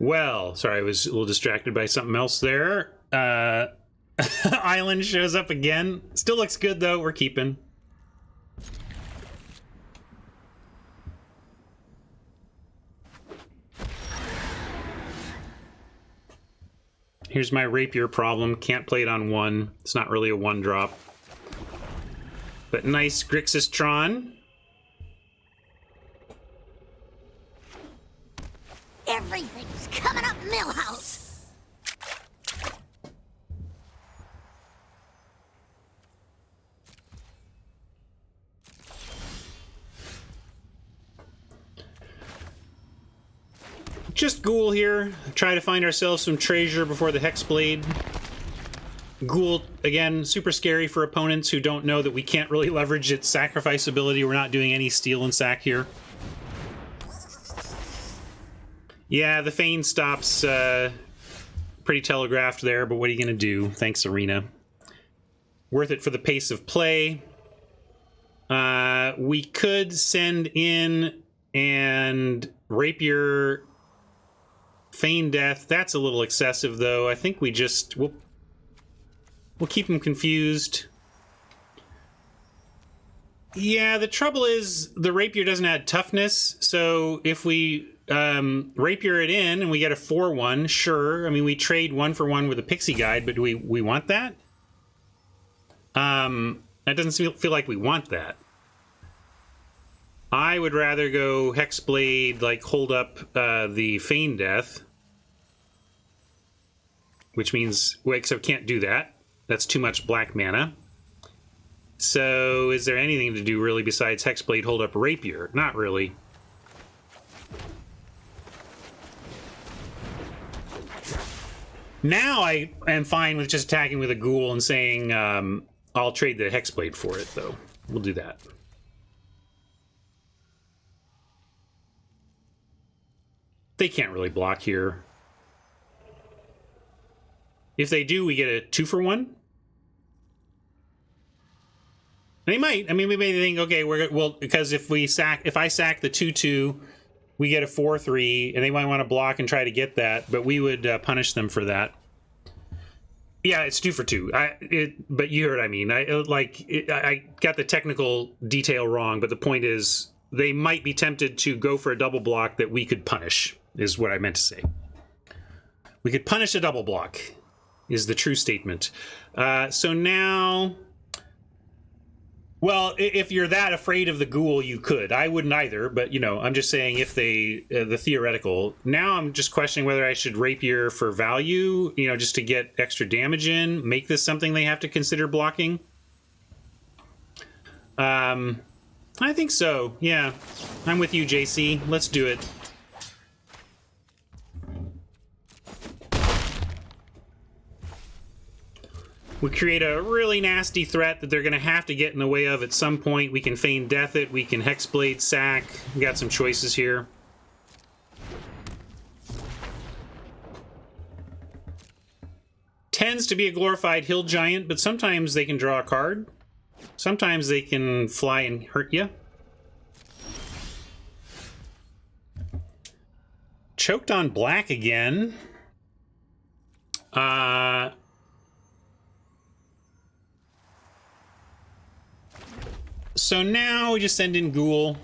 Well, sorry, I was a little distracted by something else there. Island shows up again. Still looks good, though. We're keeping. Here's my rapier problem. Can't play it on 1. It's not really a 1-drop. But nice Grixis-tron. Everything's coming up Millhouse. Just Ghoul here. Try to find ourselves some treasure before the Hexblade. Ghoul, again, super scary for opponents who don't know that we can't really leverage its sacrifice ability. We're not doing any steal and sack here. Yeah, the Feign stops pretty telegraphed there, but what are you going to do? Thanks, Arena. Worth it for the pace of play. We could send in and Rapier Feign Death. That's a little excessive, though. I think we just... We'll keep him confused. Yeah, the trouble is the Rapier doesn't add toughness, so if we... Rapier it in and we get a 4-1, sure. I mean, we trade 1-for-1 with a Pixie Guide, but do we want that? That doesn't feel like we want that. I would rather go Hexblade, like, hold up the Feign Death. Which means, well, except can't do that. That's too much black mana. So, is there anything to do, really, besides Hexblade, hold up Rapier? Not really. Now I am fine with just attacking with a Ghoul and saying, I'll trade the Hexblade for it, though. We'll do that. They can't really block here. If they do, we get a 2-for-1. They might. I mean, we may think, okay, well, because if I sack the 2/2, we get a 4/3, and they might want to block and try to get that, but we would punish them for that. Yeah, it's 2 for 2. But you heard what I mean. I got the technical detail wrong, but the point is they might be tempted to go for a double block that we could punish, is what I meant to say. We could punish a double block, is the true statement. So now... Well, if you're that afraid of the ghoul, you could. I wouldn't either, but, you know, I'm just saying if they... the theoretical. Now I'm just questioning whether I should rapier for value, you know, just to get extra damage in. Make this something they have to consider blocking. I think so, yeah. I'm with you, JC. Let's do it. We create a really nasty threat that they're going to have to get in the way of at some point. We can feign death it. We can Hexblade sack. We got some choices here. Tends to be a glorified hill giant, but sometimes they can draw a card. Sometimes they can fly and hurt you. Choked on black again. So now we just send in Ghoul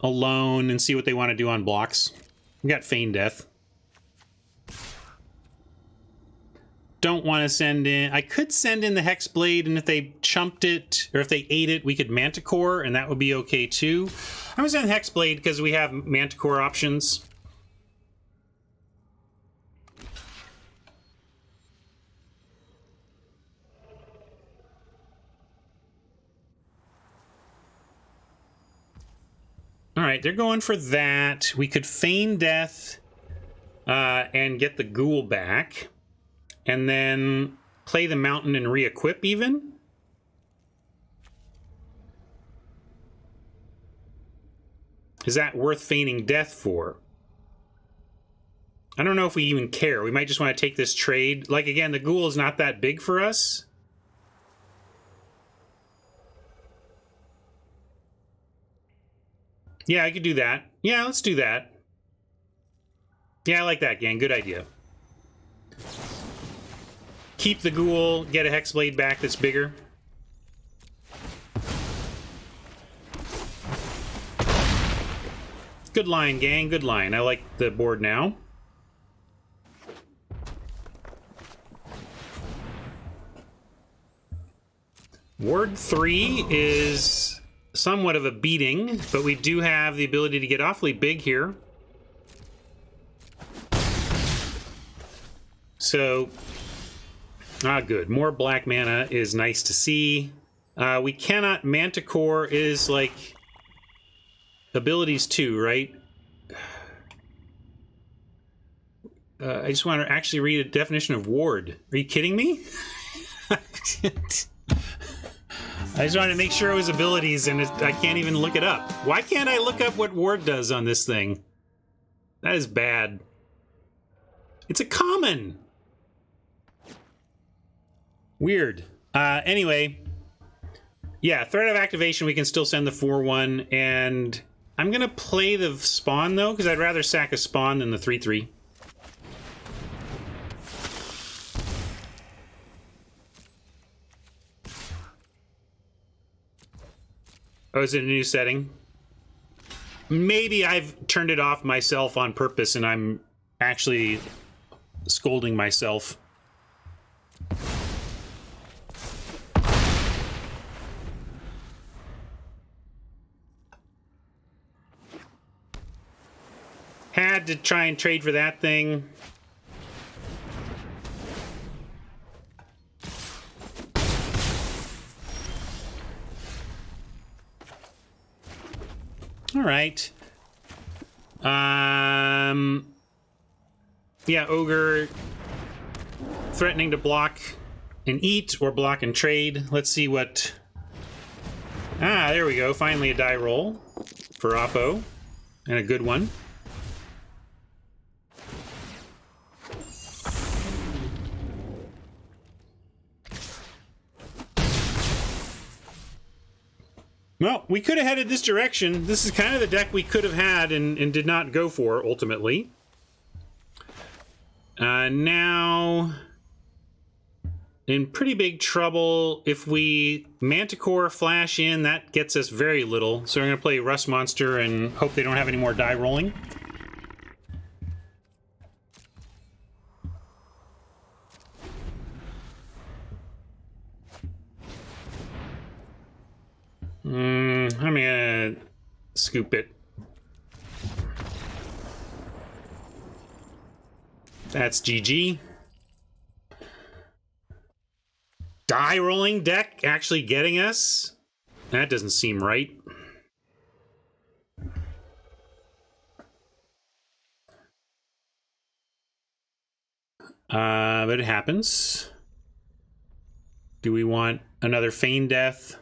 alone and see what they want to do on blocks. We got Feign Death. Don't want to send in... I could send in the Hexblade, and if they chumped it, or if they ate it, we could Manticore, and that would be okay too. I'm going to send Hexblade because we have Manticore options. All right, they're going for that. We could feign death and get the ghoul back. And then play the mountain and re-equip even. Is that worth feigning death for? I don't know if we even care. We might just want to take this trade. Like, again, the ghoul is not that big for us. Yeah, I could do that. Yeah, let's do that. Yeah, I like that, gang. Good idea. Keep the ghoul, get a Hexblade back that's bigger. Good line, gang. Good line. I like the board now. Ward 3 is somewhat of a beating, but we do have the ability to get awfully big here. So, good. More black mana is nice to see. We cannot... Manticore is like... abilities too, right? I just want to actually read a definition of ward. Are you kidding me? I just wanted to make sure it was abilities, and I can't even look it up. Why can't I look up what ward does on this thing? That is bad. It's a common. Weird. Anyway. Yeah, threat of activation, we can still send the 4/1, and I'm going to play the spawn, though, because I'd rather sack a spawn than the 3/3. Oh, is it a new setting? Maybe I've turned it off myself on purpose, and I'm actually scolding myself. Had to try and trade for that thing. All right. Yeah, Ogre threatening to block and eat or block and trade. Let's see what... there we go. Finally a die roll for Oppo. And a good one. Well, we could have headed this direction. This is kind of the deck we could have had and did not go for, ultimately. Now, in pretty big trouble. If we Manticore flash in, that gets us very little. So we're going to play Rust Monster and hope they don't have any more die rolling. I'm gonna scoop it. That's GG. Die rolling deck actually getting us? That doesn't seem right. But it happens. Do we want another Feign Death?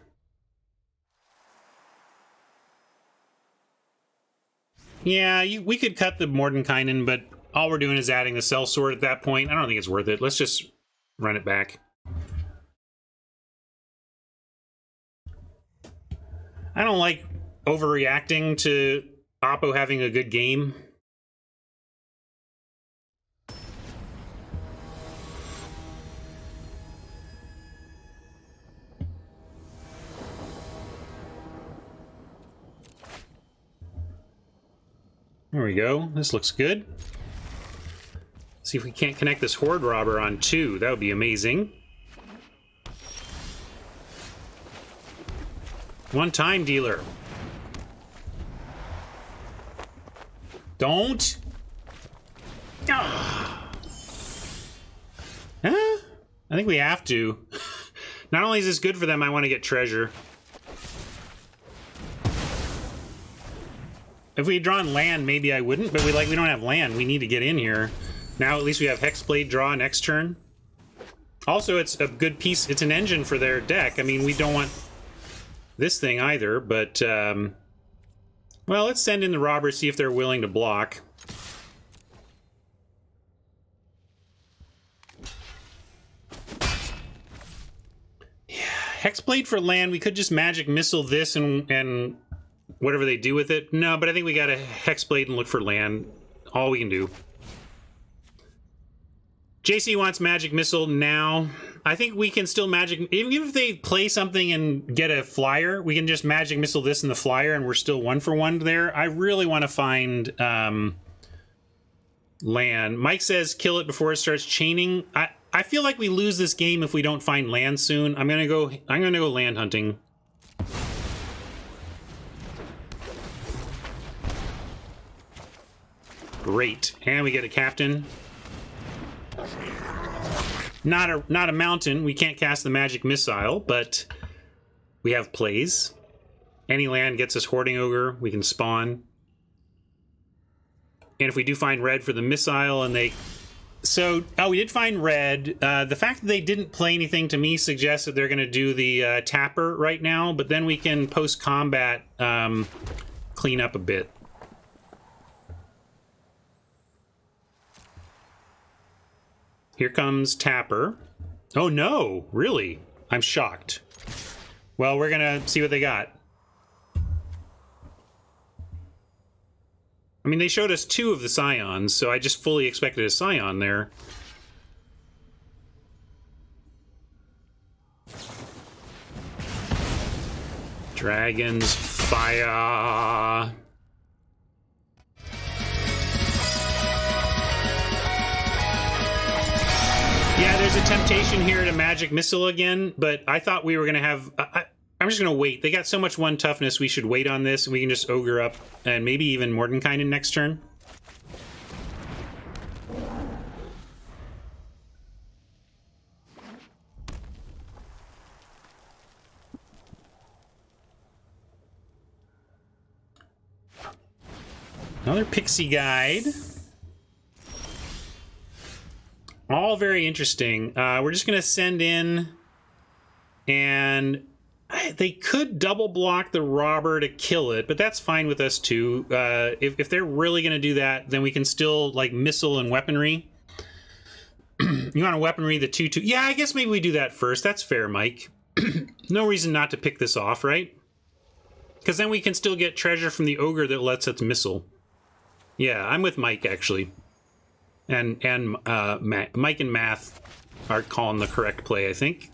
Yeah, we could cut the Mordenkainen, but all we're doing is adding the Sellsword at that point. I don't think it's worth it. Let's just run it back. I don't like overreacting to Oppo having a good game. There we go. This looks good. See if we can't connect this Horde Robber on 2. That would be amazing. One-time dealer. Don't. Ah. Huh? I think we have to. Not only is this good for them, I want to get treasure. If we had drawn land, maybe I wouldn't, but we don't have land. We need to get in here. Now at least we have Hexblade draw next turn. Also, it's a good piece. It's an engine for their deck. I mean, we don't want this thing either, but well, let's send in the robbers, see if they're willing to block. Yeah, Hexblade for land. We could just magic missile this and whatever they do with it. No, but I think we got to Hexblade and look for land. All we can do. JC wants magic missile now. I think we can still magic... Even if they play something and get a flyer, we can just magic missile this in the flyer and we're still 1-for-1 there. I really want to find land. Mike says kill it before it starts chaining. I feel like we lose this game if we don't find land soon. I'm gonna go land hunting. Great. And we get a captain. Not a mountain. We can't cast the magic missile, but we have plays. Any land gets us Hoarding Ogre. We can spawn. And if we do find red for the missile and they... So, we did find red. The fact that they didn't play anything to me suggests that they're going to do the tapper right now, but then we can post-combat clean up a bit. Here comes Tapper. Oh no, really? I'm shocked. Well, we're gonna see what they got. I mean, they showed us 2 of the Scions, so I just fully expected a Scion there. Dragons, fire. Yeah, there's a temptation here to magic missile again, but I thought we were going to have... I'm just going to wait. They got so much 1 toughness, we should wait on this, and we can just ogre up, and maybe even Mordenkainen next turn. Another Pixie Guide. All very interesting. We're just going to send in, and they could double block the robber to kill it, but that's fine with us too. If they're really going to do that, then we can still like missile and weaponry. You want to weaponry the 2/2? Yeah, I guess maybe we do that first. That's fair, Mike. No reason not to pick this off, right? Because then we can still get treasure from the ogre that lets us missile. Yeah, I'm with Mike, actually. And Mike and Math are calling the correct play, I think.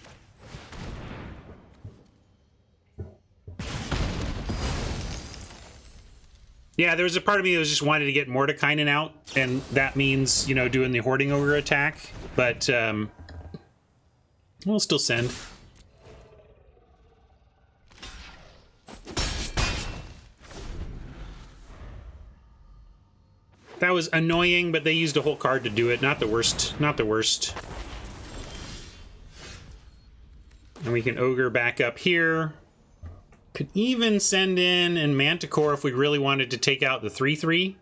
Yeah, there was a part of me that was just wanted to get Mordekainen out, and that means, you know, doing the Hoarding Ogre attack. But we'll still send. That was annoying, but they used a whole card to do it. Not the worst. Not the worst. And we can Ogre back up here. Could even send in and Manticore if we really wanted to take out the 3/3.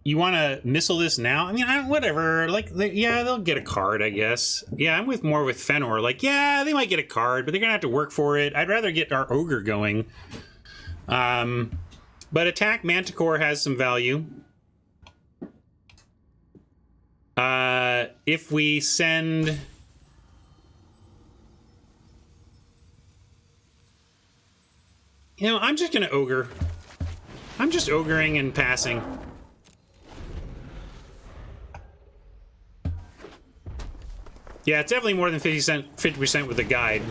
You want to missile this now? I mean, whatever. Like, yeah, they'll get a card, I guess. Yeah, I'm more with Fenor. Like, yeah, they might get a card, but they're going to have to work for it. I'd rather get our Ogre going. But attack Manticore has some value. If we send... You know, I'm just going to Ogre. I'm just Ogring and passing. Yeah, it's definitely more than 50% with the guide.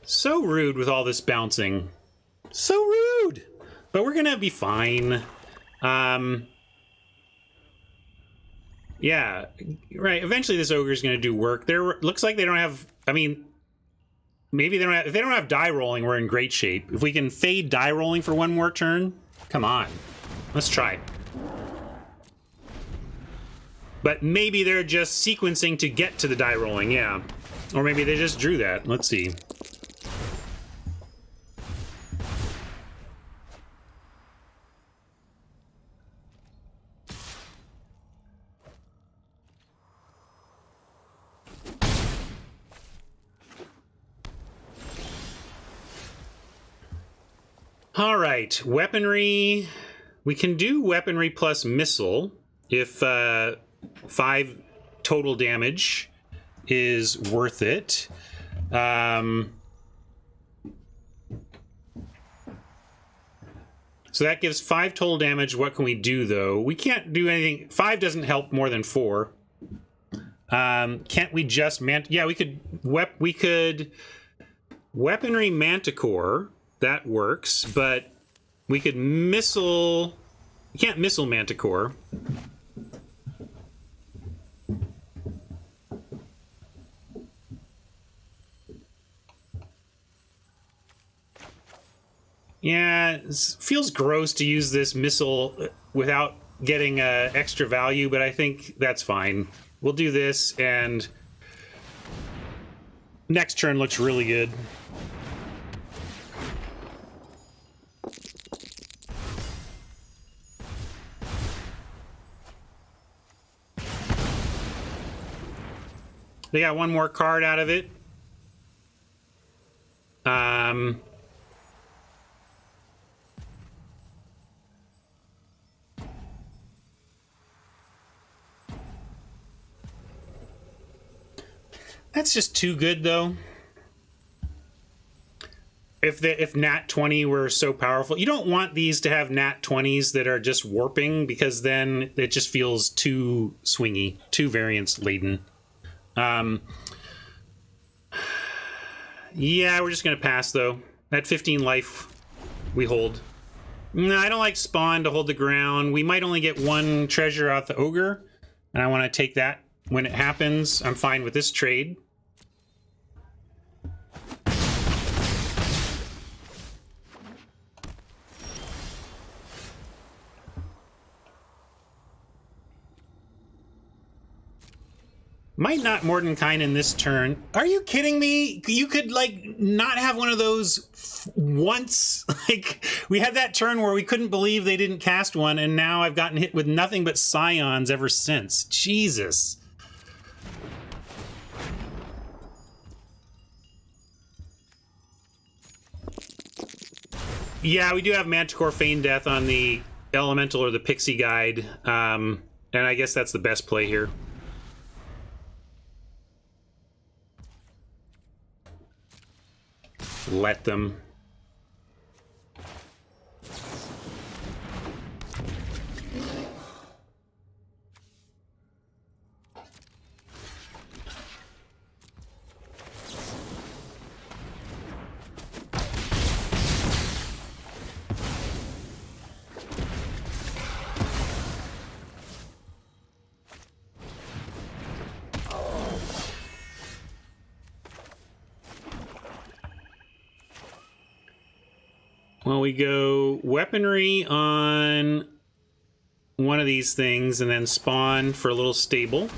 So rude with all this bouncing. So rude! But we're gonna be fine. Yeah, right. Eventually this ogre is gonna do work. Looks like they don't have... I mean, maybe they don't have... If they don't have die rolling, we're in great shape. If we can fade die rolling for one more turn, come on. Let's try. But maybe they're just sequencing to get to the die rolling, yeah. Or maybe they just drew that. Let's see. All right, weaponry. We can do weaponry plus missile if 5 total damage is worth it. So that gives 5 total damage. What can we do, though? We can't do anything. 5 doesn't help more than 4. Can't we just... Yeah, we could weaponry Manticore. That works, but we could missile... You can't missile Manticore. Yeah, it feels gross to use this missile without getting extra value, but I think that's fine. We'll do this, and next turn looks really good. They got one more card out of it. That's just too good, though. If Nat 20 were so powerful, you don't want these to have Nat 20s that are just warping, because then it just feels too swingy, too variance laden. Yeah, we're just gonna pass, though. At 15 life, we hold. No, I don't like spawn to hold the ground. We might only get 1 treasure out the ogre, and I want to take that when it happens. I'm fine with this trade. Might not Mordekainen this turn. Are you kidding me? You could, like, not have one of those once. Like, we had that turn where we couldn't believe they didn't cast one, and now I've gotten hit with nothing but Scions ever since. Jesus. Yeah, we do have Manticore Feign Death on the Elemental or the Pixie Guide, and I guess that's the best play here. Let them. Well, we go weaponry on one of these things and then spawn for a little stable.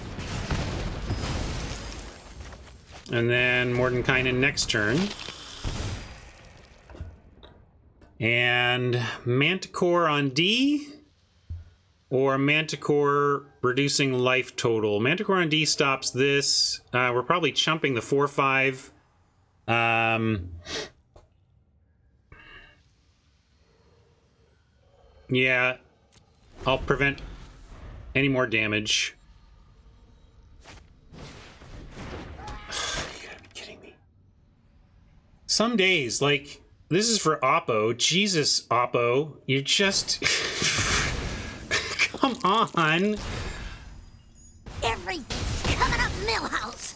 And then Mordenkainen next turn. And Manticore on D or Manticore reducing life total. Manticore on D stops this. We're probably chumping the 4/5. Yeah, I'll prevent any more damage. You gotta be kidding me. Some days, like, this is for Oppo. Jesus, Oppo, you just... Come on. Everything's coming up Millhouse.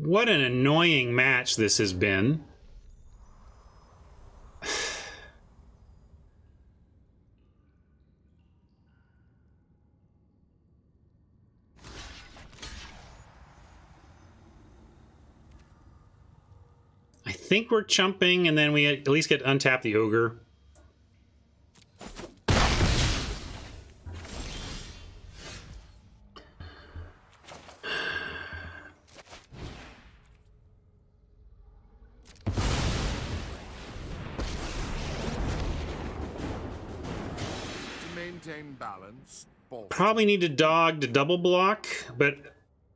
What an annoying match this has been. I think we're chumping, and then we at least get to untap the Ogre. Balance. Probably need a dog to double block, but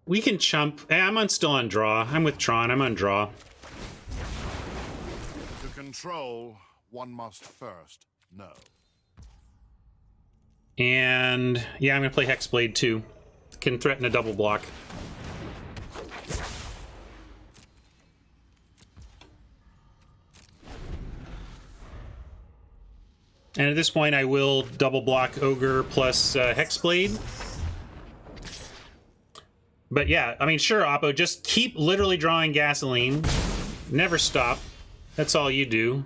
we can chump. I'm still on draw. I'm with Tron. I'm on draw. To control, one must first know. And yeah, I'm gonna play Hexblade too. Can threaten a double block. And at this point, I will double block Ogre plus Hexblade. But yeah, I mean, sure, Oppo, just keep literally drawing gasoline. Never stop. That's all you do.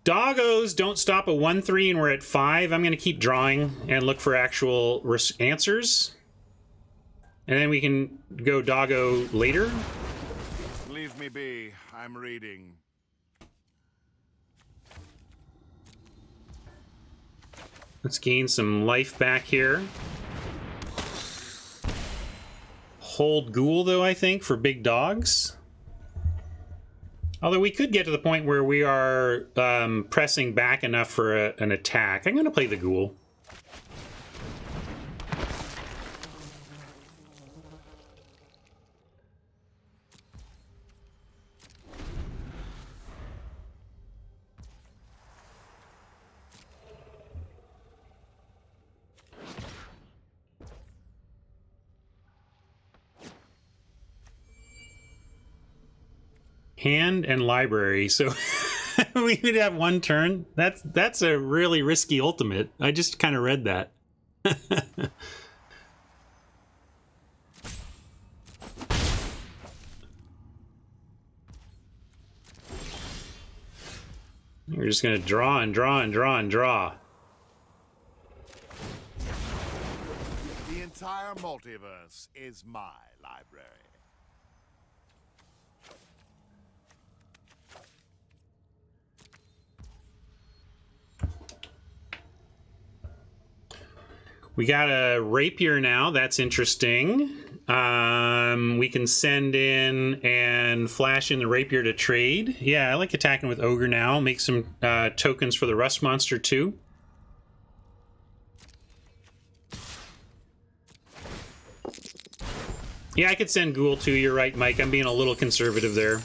Doggos don't stop at 1-3 and we're at 5. I'm going to keep drawing and look for actual answers. And then we can go Doggo later. Leave me be. I'm reading. Let's gain some life back here. Hold Ghoul, though, I think, for big dogs. Although we could get to the point where we are pressing back enough for an attack. I'm going to play the Ghoul. Hand and library, so we could have one turn. That's a really risky ultimate. I just kind of read that. We're just gonna draw and draw and draw and draw. The entire multiverse is my library. We got a rapier now. That's interesting. We can send in and flash in the rapier to trade. Yeah, I like attacking with Ogre now. Make some tokens for the Rust Monster too. Yeah, I could send Ghoul too. You're right, Mike. I'm being a little conservative there.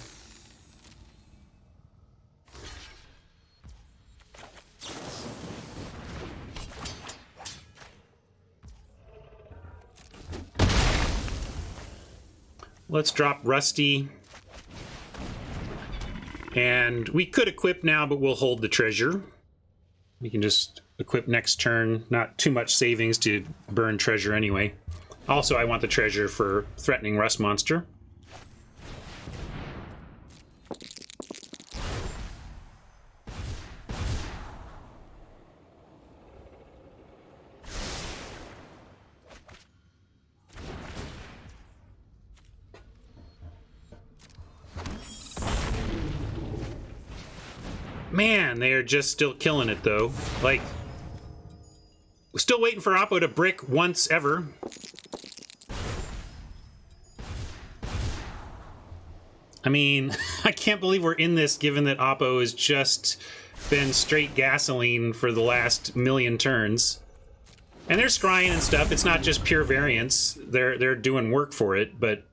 Let's drop Rusty. And we could equip now, but we'll hold the treasure. We can just equip next turn. Not too much savings to burn treasure anyway. Also, I want the treasure for threatening Rust Monster. Man, they are just still killing it, though. Like, we're still waiting for Oppo to brick once ever. I mean, I can't believe we're in this, given that Oppo has just been straight gasoline for the last million turns. And they're scrying and stuff. It's not just pure variance. They're doing work for it, but...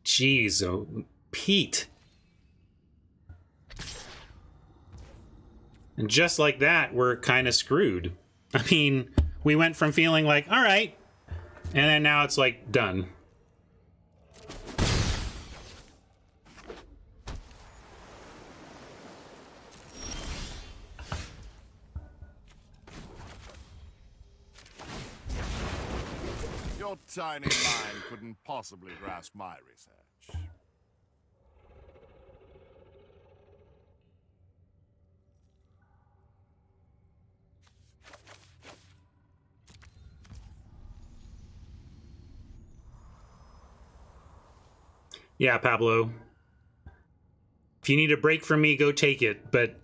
Jeez, oh, Pete. And just like that, we're kind of screwed. I mean, we went from feeling like, all right, and then now it's like, done. Your tiny mind couldn't possibly grasp my research. Yeah, Pablo. If you need a break from me, go take it. But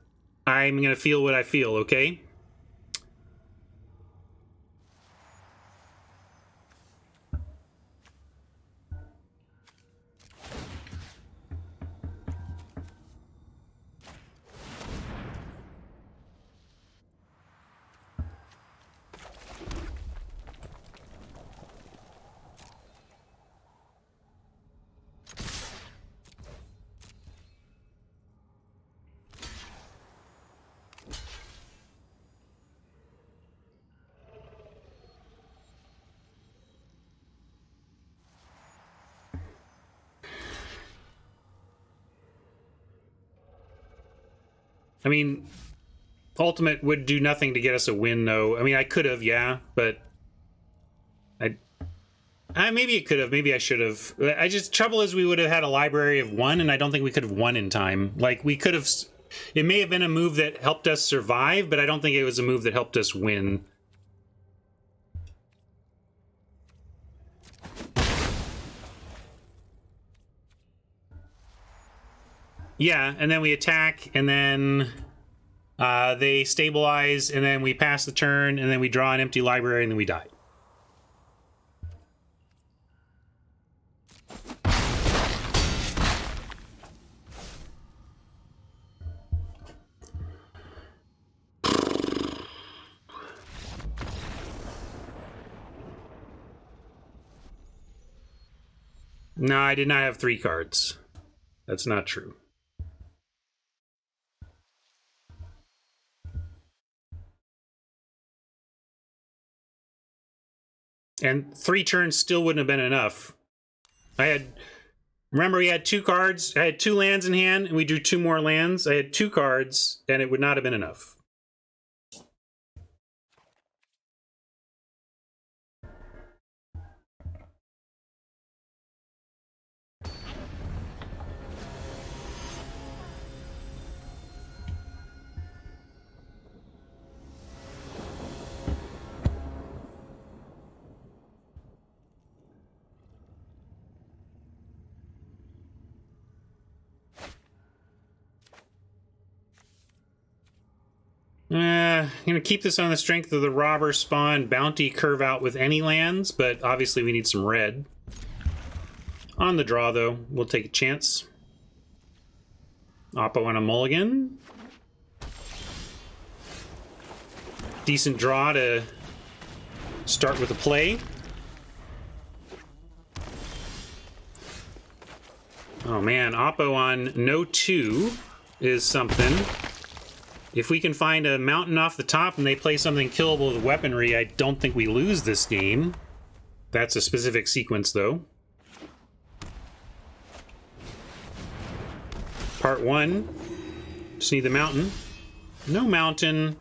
I'm going to feel what I feel, okay? I mean, Ultimate would do nothing to get us a win, though. I mean, I could have, yeah, but... maybe it could have. Maybe I should have. Trouble is we would have had a library of 1, and I don't think we could have won in time. Like, we could have... It may have been a move that helped us survive, but I don't think it was a move that helped us win. Yeah, and then we attack, and then they stabilize, and then we pass the turn, and then we draw an empty library, and then we die. No, I did not have 3 cards. That's not true. And 3 turns still wouldn't have been enough. Remember, we had 2 cards. I had 2 lands in hand, and we drew 2 more lands. I had 2 cards, and it would not have been enough. I'm going to keep this on the strength of the robber spawn bounty curve out with any lands, but obviously we need some red. On the draw, though, we'll take a chance. Oppo and a mulligan. Decent draw to start with a play. Oh man, Oppo on no 2 is something. If we can find a mountain off the top and they play something killable with weaponry, I don't think we lose this game. That's a specific sequence, though. Part 1. Just need the mountain. No mountain.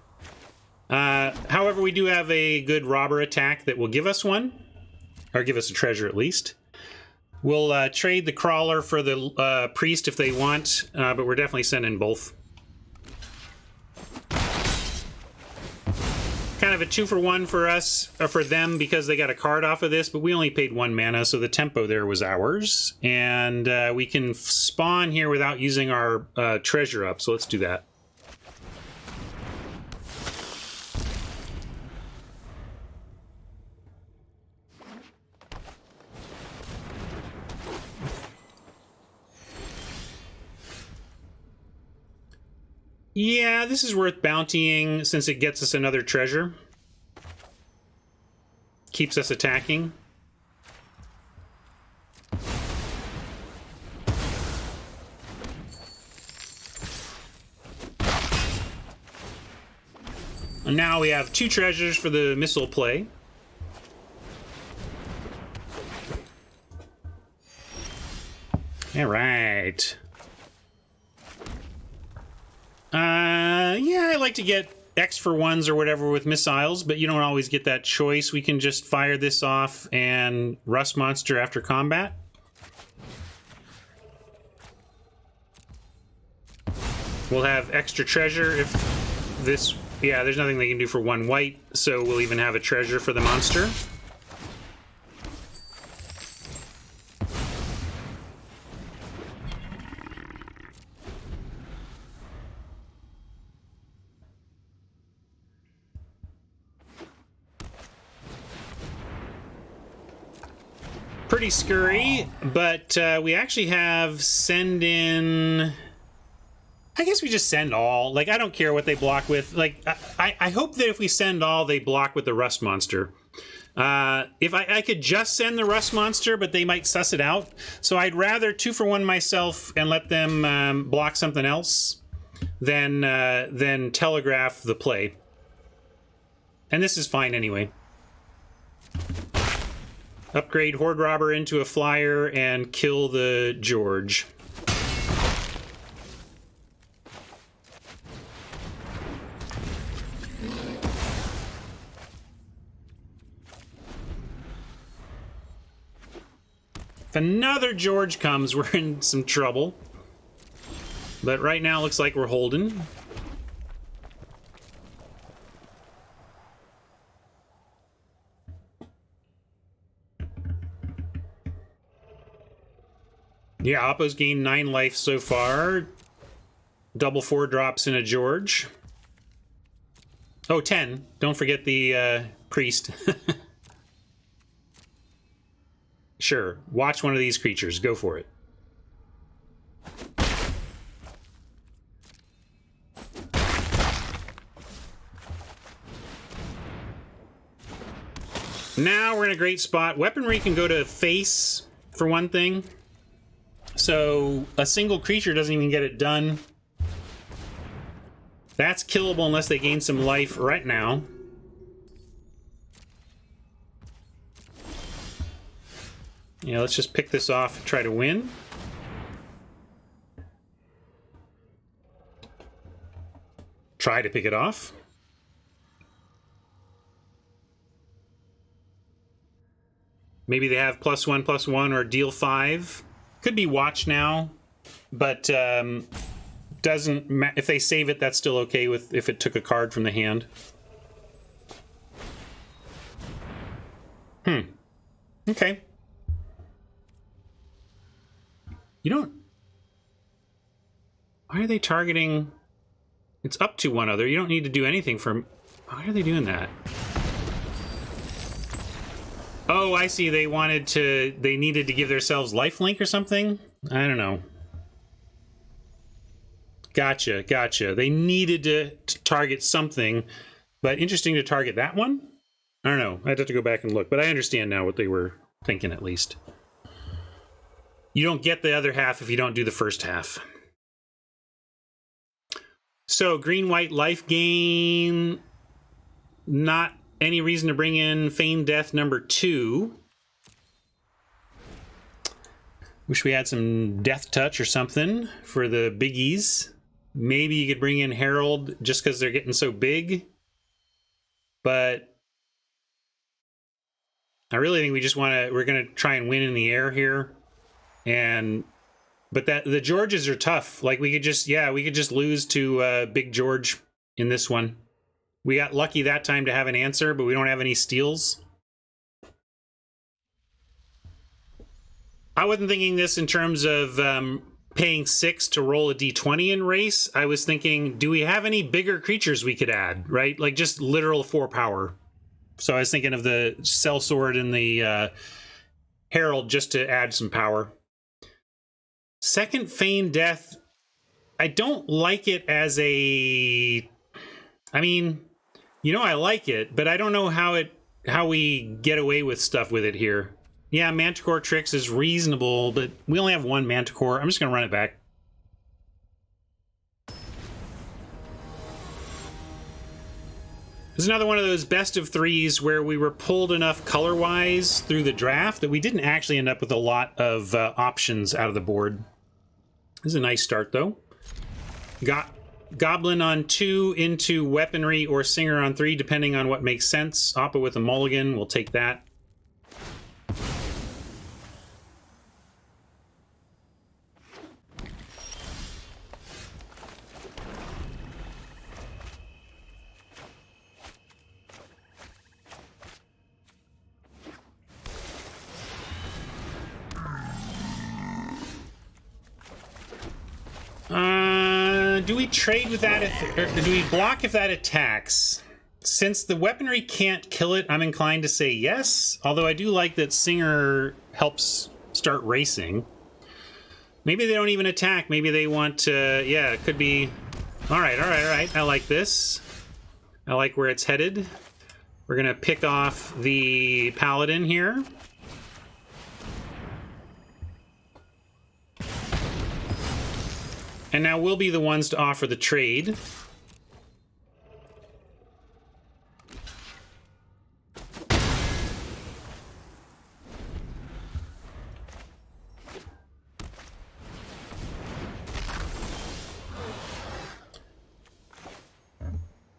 However, we do have a good robber attack that will give us one. Or give us a treasure, at least. We'll trade the crawler for the priest if they want, but we're definitely sending both. Kind of a 2-for-1 for us, for them, because they got a card off of this, but we only paid 1 mana, so the tempo there was ours. And we can spawn here without using our treasure up, so let's do that. Yeah, this is worth bountying since it gets us another treasure. Keeps us attacking. And now we have 2 treasures for the missile play. All right. Yeah, I like to get X for 1s or whatever with missiles, but you don't always get that choice. We can just fire this off and rust monster after combat. We'll have extra treasure if this... Yeah, there's nothing they can do for 1 white, so we'll even have a treasure for the monster. Pretty scurry, but we actually have send in... I guess we just send all. Like, I don't care what they block with. Like, I hope that if we send all, they block with the rust monster. If I could just send the rust monster, but they might suss it out. So I'd rather 2-for-1 myself and let them block something else than telegraph the play. And this is fine anyway. Upgrade Horde Robber into a flyer and kill the George. If another George comes, we're in some trouble. But right now, it looks like we're holding. Yeah, Oppo's gained 9 life so far. Double 4 drops in a George. Oh, 10. Don't forget the priest. Sure, watch one of these creatures. Go for it. Now we're in a great spot. Weaponry can go to face, for one thing. So a single creature doesn't even get it done. That's killable unless they gain some life right now. Yeah, let's just pick this off and try to win. Try to pick it off. Maybe they have +1/+1 or deal 5. Could be watch now, but doesn't if they save it, that's still okay with if it took a card from the hand. Okay. You don't... Why are they targeting... It's up to one other. You don't need to do anything for... Why are they doing that? Oh, I see. They wanted to... They needed to give themselves lifelink or something? I don't know. Gotcha, gotcha. They needed to target something, but interesting to target that one? I don't know. I'd have to go back and look, but I understand now what they were thinking at least. you don't get the other half if you don't do the first half. So green-white life gain, not any reason to bring in Feigned Death number 2. Wish we had some Death Touch or something for the biggies. Maybe you could bring in Herald just because they're getting so big. But I really think we just want to, we're going to try and win in the air here. But the Georges are tough. Like we could just, we could just lose to Big George in this one. We got lucky that time to have an answer, but we don't have any steals. I wasn't thinking this in terms of paying 6 to roll a d20 in race. I was thinking, do we have any bigger creatures we could add, right? Like just literal 4 power. So I was thinking of the Sellsword and the Herald just to add some power. Second Feigned Death, I don't like it as a... I mean, you know I like it, but I don't know how we get away with stuff with it here. Yeah, Manticore Tricks is reasonable, but we only have 1 Manticore. I'm just going to run it back. This is another one of those best of 3s where we were pulled enough color-wise through the draft that we didn't actually end up with a lot of options out of the board. This is a nice start, though. Got Goblin on 2 into Weaponry or Singer on 3, depending on what makes sense. Appa with a mulligan, we'll take that. Do we trade with that, or do we block if that attacks? Since the weaponry can't kill it, I'm inclined to say yes. Although I do like that Singer helps start racing. Maybe they don't even attack. Maybe they want to, yeah, it could be... All right. I like this. I like where it's headed. We're going to pick off the Paladin here. And now we'll be the ones to offer the trade.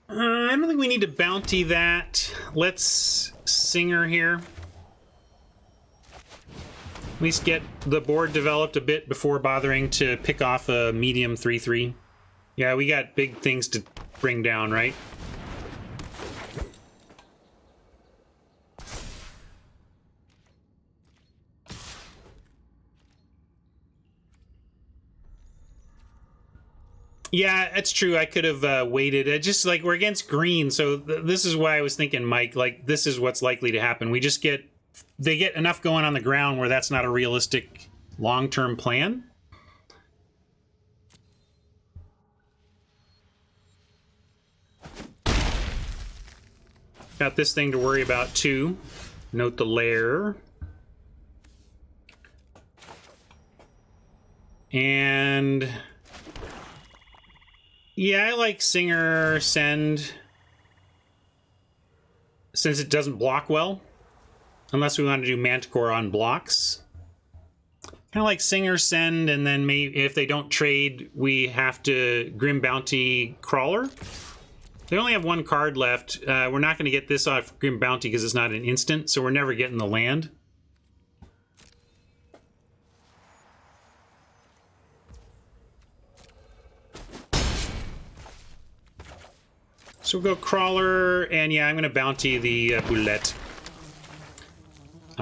I don't think we need to bounty that. Let's Singer here. At least get the board developed a bit before bothering to pick off a medium 3/3. Yeah, we got big things to bring down, right? Yeah, that's true. I could have waited. Just like we're against green, so this is why I was thinking, Mike, like this is what's likely to happen. We just get... They get enough going on the ground where that's not a realistic long-term plan. Got this thing to worry about too. Note the lair. And yeah, I like Singer Send since it doesn't block well. Unless we want to do Manticore on blocks. Kind of like Singer Send, and then maybe if they don't trade, we have to Grim Bounty Crawler. They only have 1 card left. We're not going to get this off Grim Bounty because it's not an instant, so we're never getting the land. So we'll go Crawler, and yeah, I'm going to Bounty the Boulette.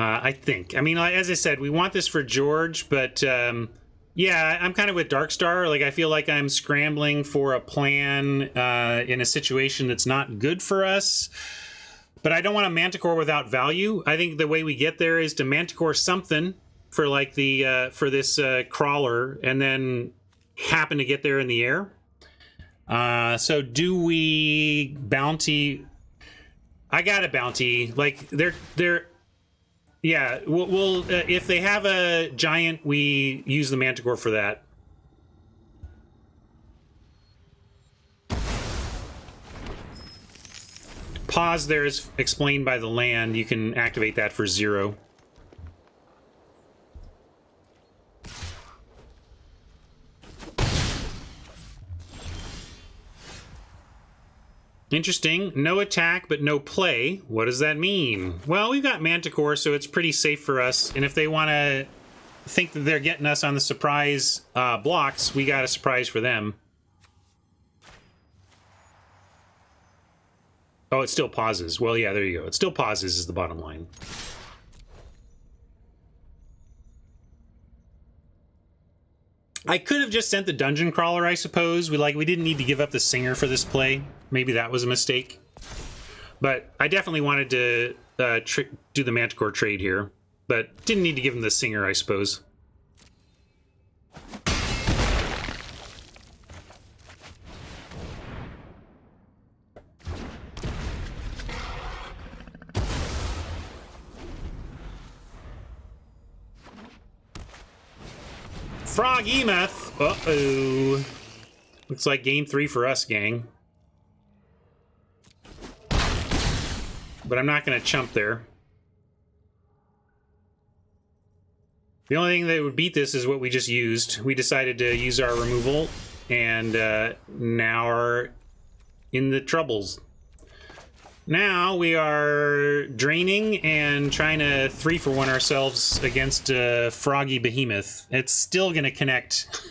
I think. I mean, as I said, we want this for George, but yeah, I'm kind of with Darkstar. Like, I feel like I'm scrambling for a plan in a situation that's not good for us. But I don't want a Manticore without value. I think the way we get there is to Manticore something for like the for this Crawler, and then happen to get there in the air. So do we Bounty? I got a Bounty. Like, they're Yeah, we'll if they have a giant, we use the Manticore for that. Pause there is explained by the land. You can activate that for 0. Interesting. No attack, but no play. What does that mean? Well, we've got Manticore, so it's pretty safe for us. And if they want to think that they're getting us on the surprise blocks, we got a surprise for them. Oh, it still pauses. Well, yeah, there you go. It still pauses is the bottom line. I could have just sent the dungeon crawler, I suppose. We didn't need to give up the singer for this play. Maybe that was a mistake. But I definitely wanted to do the Manticore trade here. But didn't need to give him the singer, I suppose. Frog Emeth. Uh-oh. Looks like game 3 for us, gang. But I'm not going to chump there. The only thing that would beat this is what we just used. We decided to use our removal, and now are in the troubles. Now we are draining and trying to 3-for-1 ourselves against Froggy Behemoth. It's still going to connect.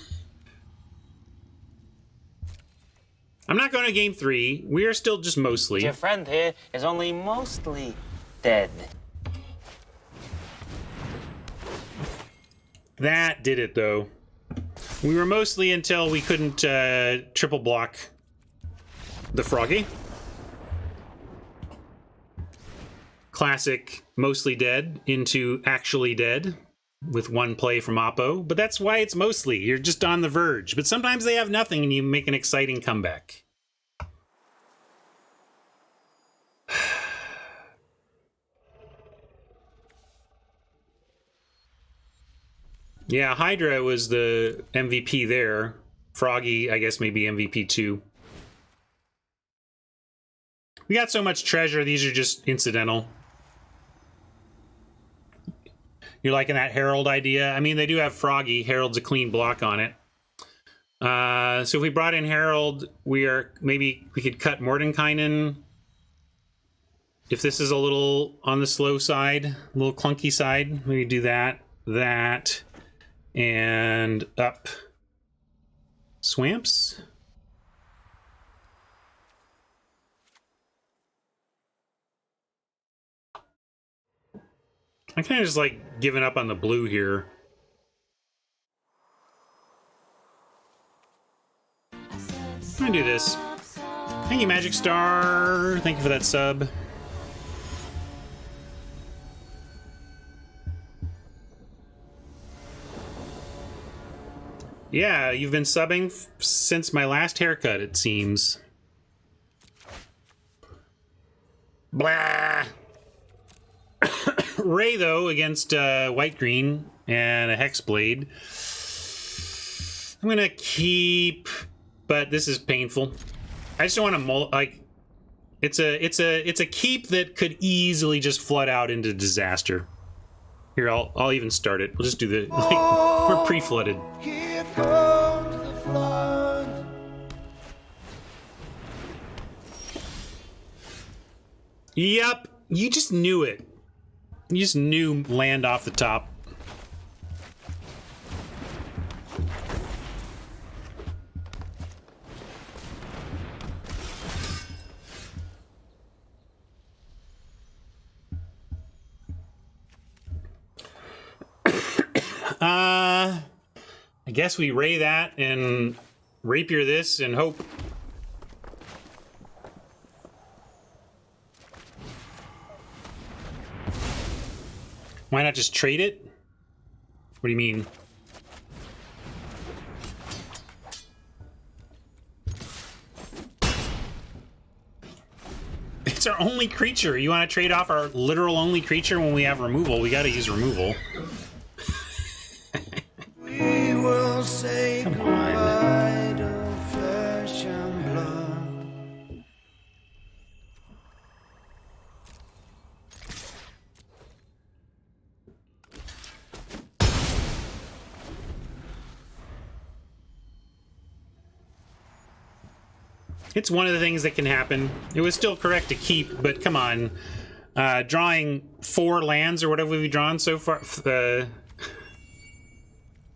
I'm not going to game 3. We are still just mostly. Your friend here is only mostly dead. That did it, though. We were mostly until we couldn't triple block the Froggy. Classic mostly dead into actually dead with 1 play from Oppo. But that's why it's mostly. You're just on the verge. But sometimes they have nothing and you make an exciting comeback. Yeah, Hydra was the MVP there. Froggy, I guess, maybe MVP 2. We got so much treasure, these are just incidental. You're liking that Herald idea? I mean, they do have Froggy. Herald's a clean block on it. So if we brought in Herald, maybe we could cut Mordenkainen. If this is a little on the slow side, a little clunky side, maybe do that, and up. Swamps? I kind of just like giving up on the blue here. I'm gonna do this. Thank you, Magic Star. Thank you for that sub. Yeah, you've been subbing since my last haircut, it seems. Blah. Ray, though, against white-green and a Hexblade. I'm gonna keep, but this is painful. I just don't want to it's a keep that could easily just flood out into disaster. Here, I'll even start it. We'll just do the we're pre-flooded. Here comes the flood. Yep, you just knew it. You just knew land off the top. I guess we ray that and rapier this and hope. Why not just trade it? What do you mean? It's our only creature. You want to trade off our literal only creature when we have removal? We got to use removal. We will say goodbye to flesh and blood. It's one of the things that can happen. It was still correct to keep, but come on. Drawing 4 lands or whatever we've drawn so far.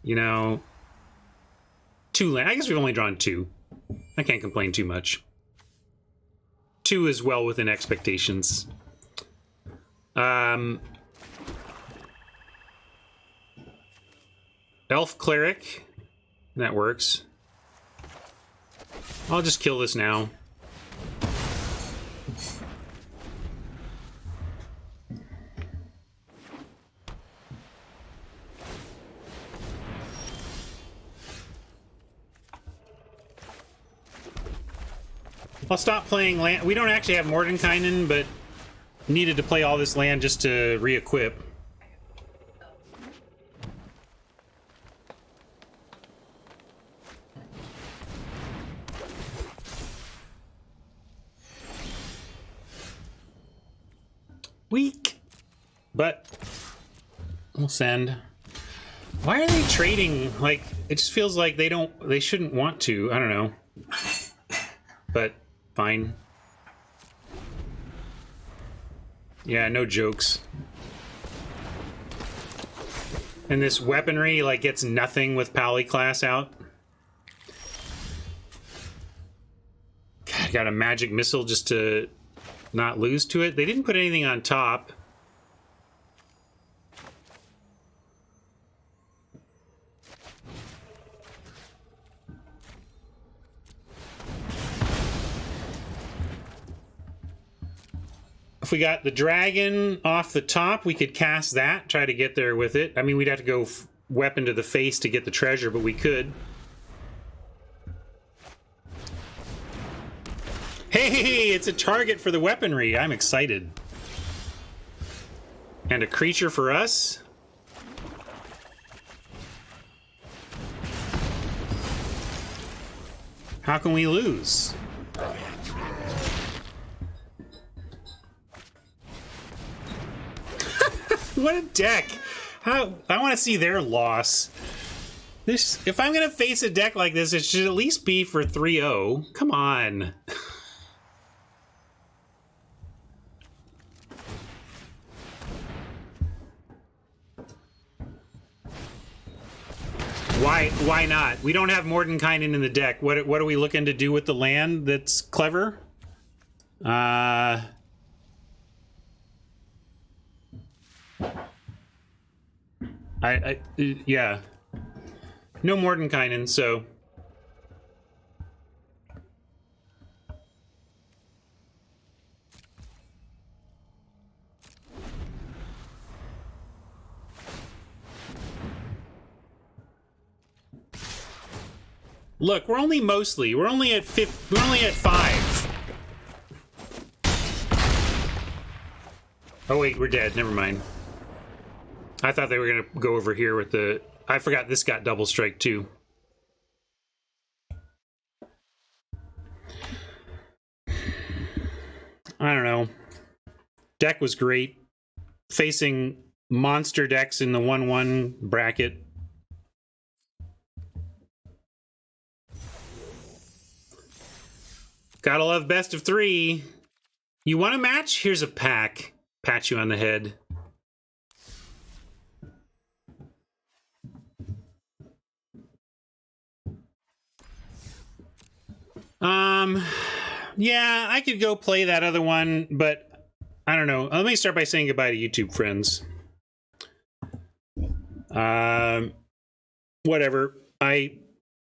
You know, 2 lands. I guess we've only drawn 2. I can't complain too much. 2 is well within expectations. Elf Cleric. That works. I'll just kill this now. I'll stop playing land. We don't actually have Mordenkainen, but needed to play all this land just to re-equip. Weak. But we'll send. Why are they trading? Like, it just feels like they shouldn't want to. I don't know. But fine. Yeah, no jokes. And this weaponry, like, gets nothing with Pally class out. God, got a magic missile just to not lose to it. They didn't put anything on top. If we got the dragon off the top, we could cast that, try to get there with it. I mean, we'd have to go weapon to the face to get the treasure, but we could. Hey, it's a target for the weaponry. I'm excited. And a creature for us. How can we lose? What a deck. I want to see their loss. If I'm going to face a deck like this, it should at least be for 3-0. Come on. Why not? We don't have Mordenkainen in the deck. What are we looking to do with the land that's clever? Yeah. No Mordenkainen, so. Look, we're only at 5. Oh wait, we're dead. Never mind. I thought they were gonna go over here with the. I forgot this got double strike too. I don't know. Deck was great. Facing monster decks in the 1-1 bracket. Gotta love best of 3. You want a match? Here's a pack. Pat you on the head. Yeah, I could go play that other one, but I don't know. Let me start by saying goodbye to YouTube friends. Whatever. I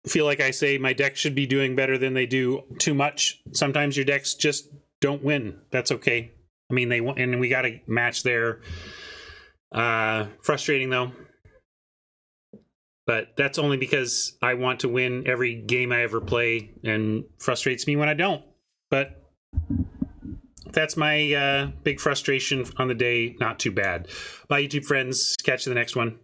feel like I say my deck should be doing better than they do too much. Sometimes your decks just don't win. That's okay. I mean, and we got a match there. Frustrating though. But that's only because I want to win every game I ever play, and frustrates me when I don't. But that's my big frustration on the day. Not too bad. Bye, YouTube friends. Catch you in the next one.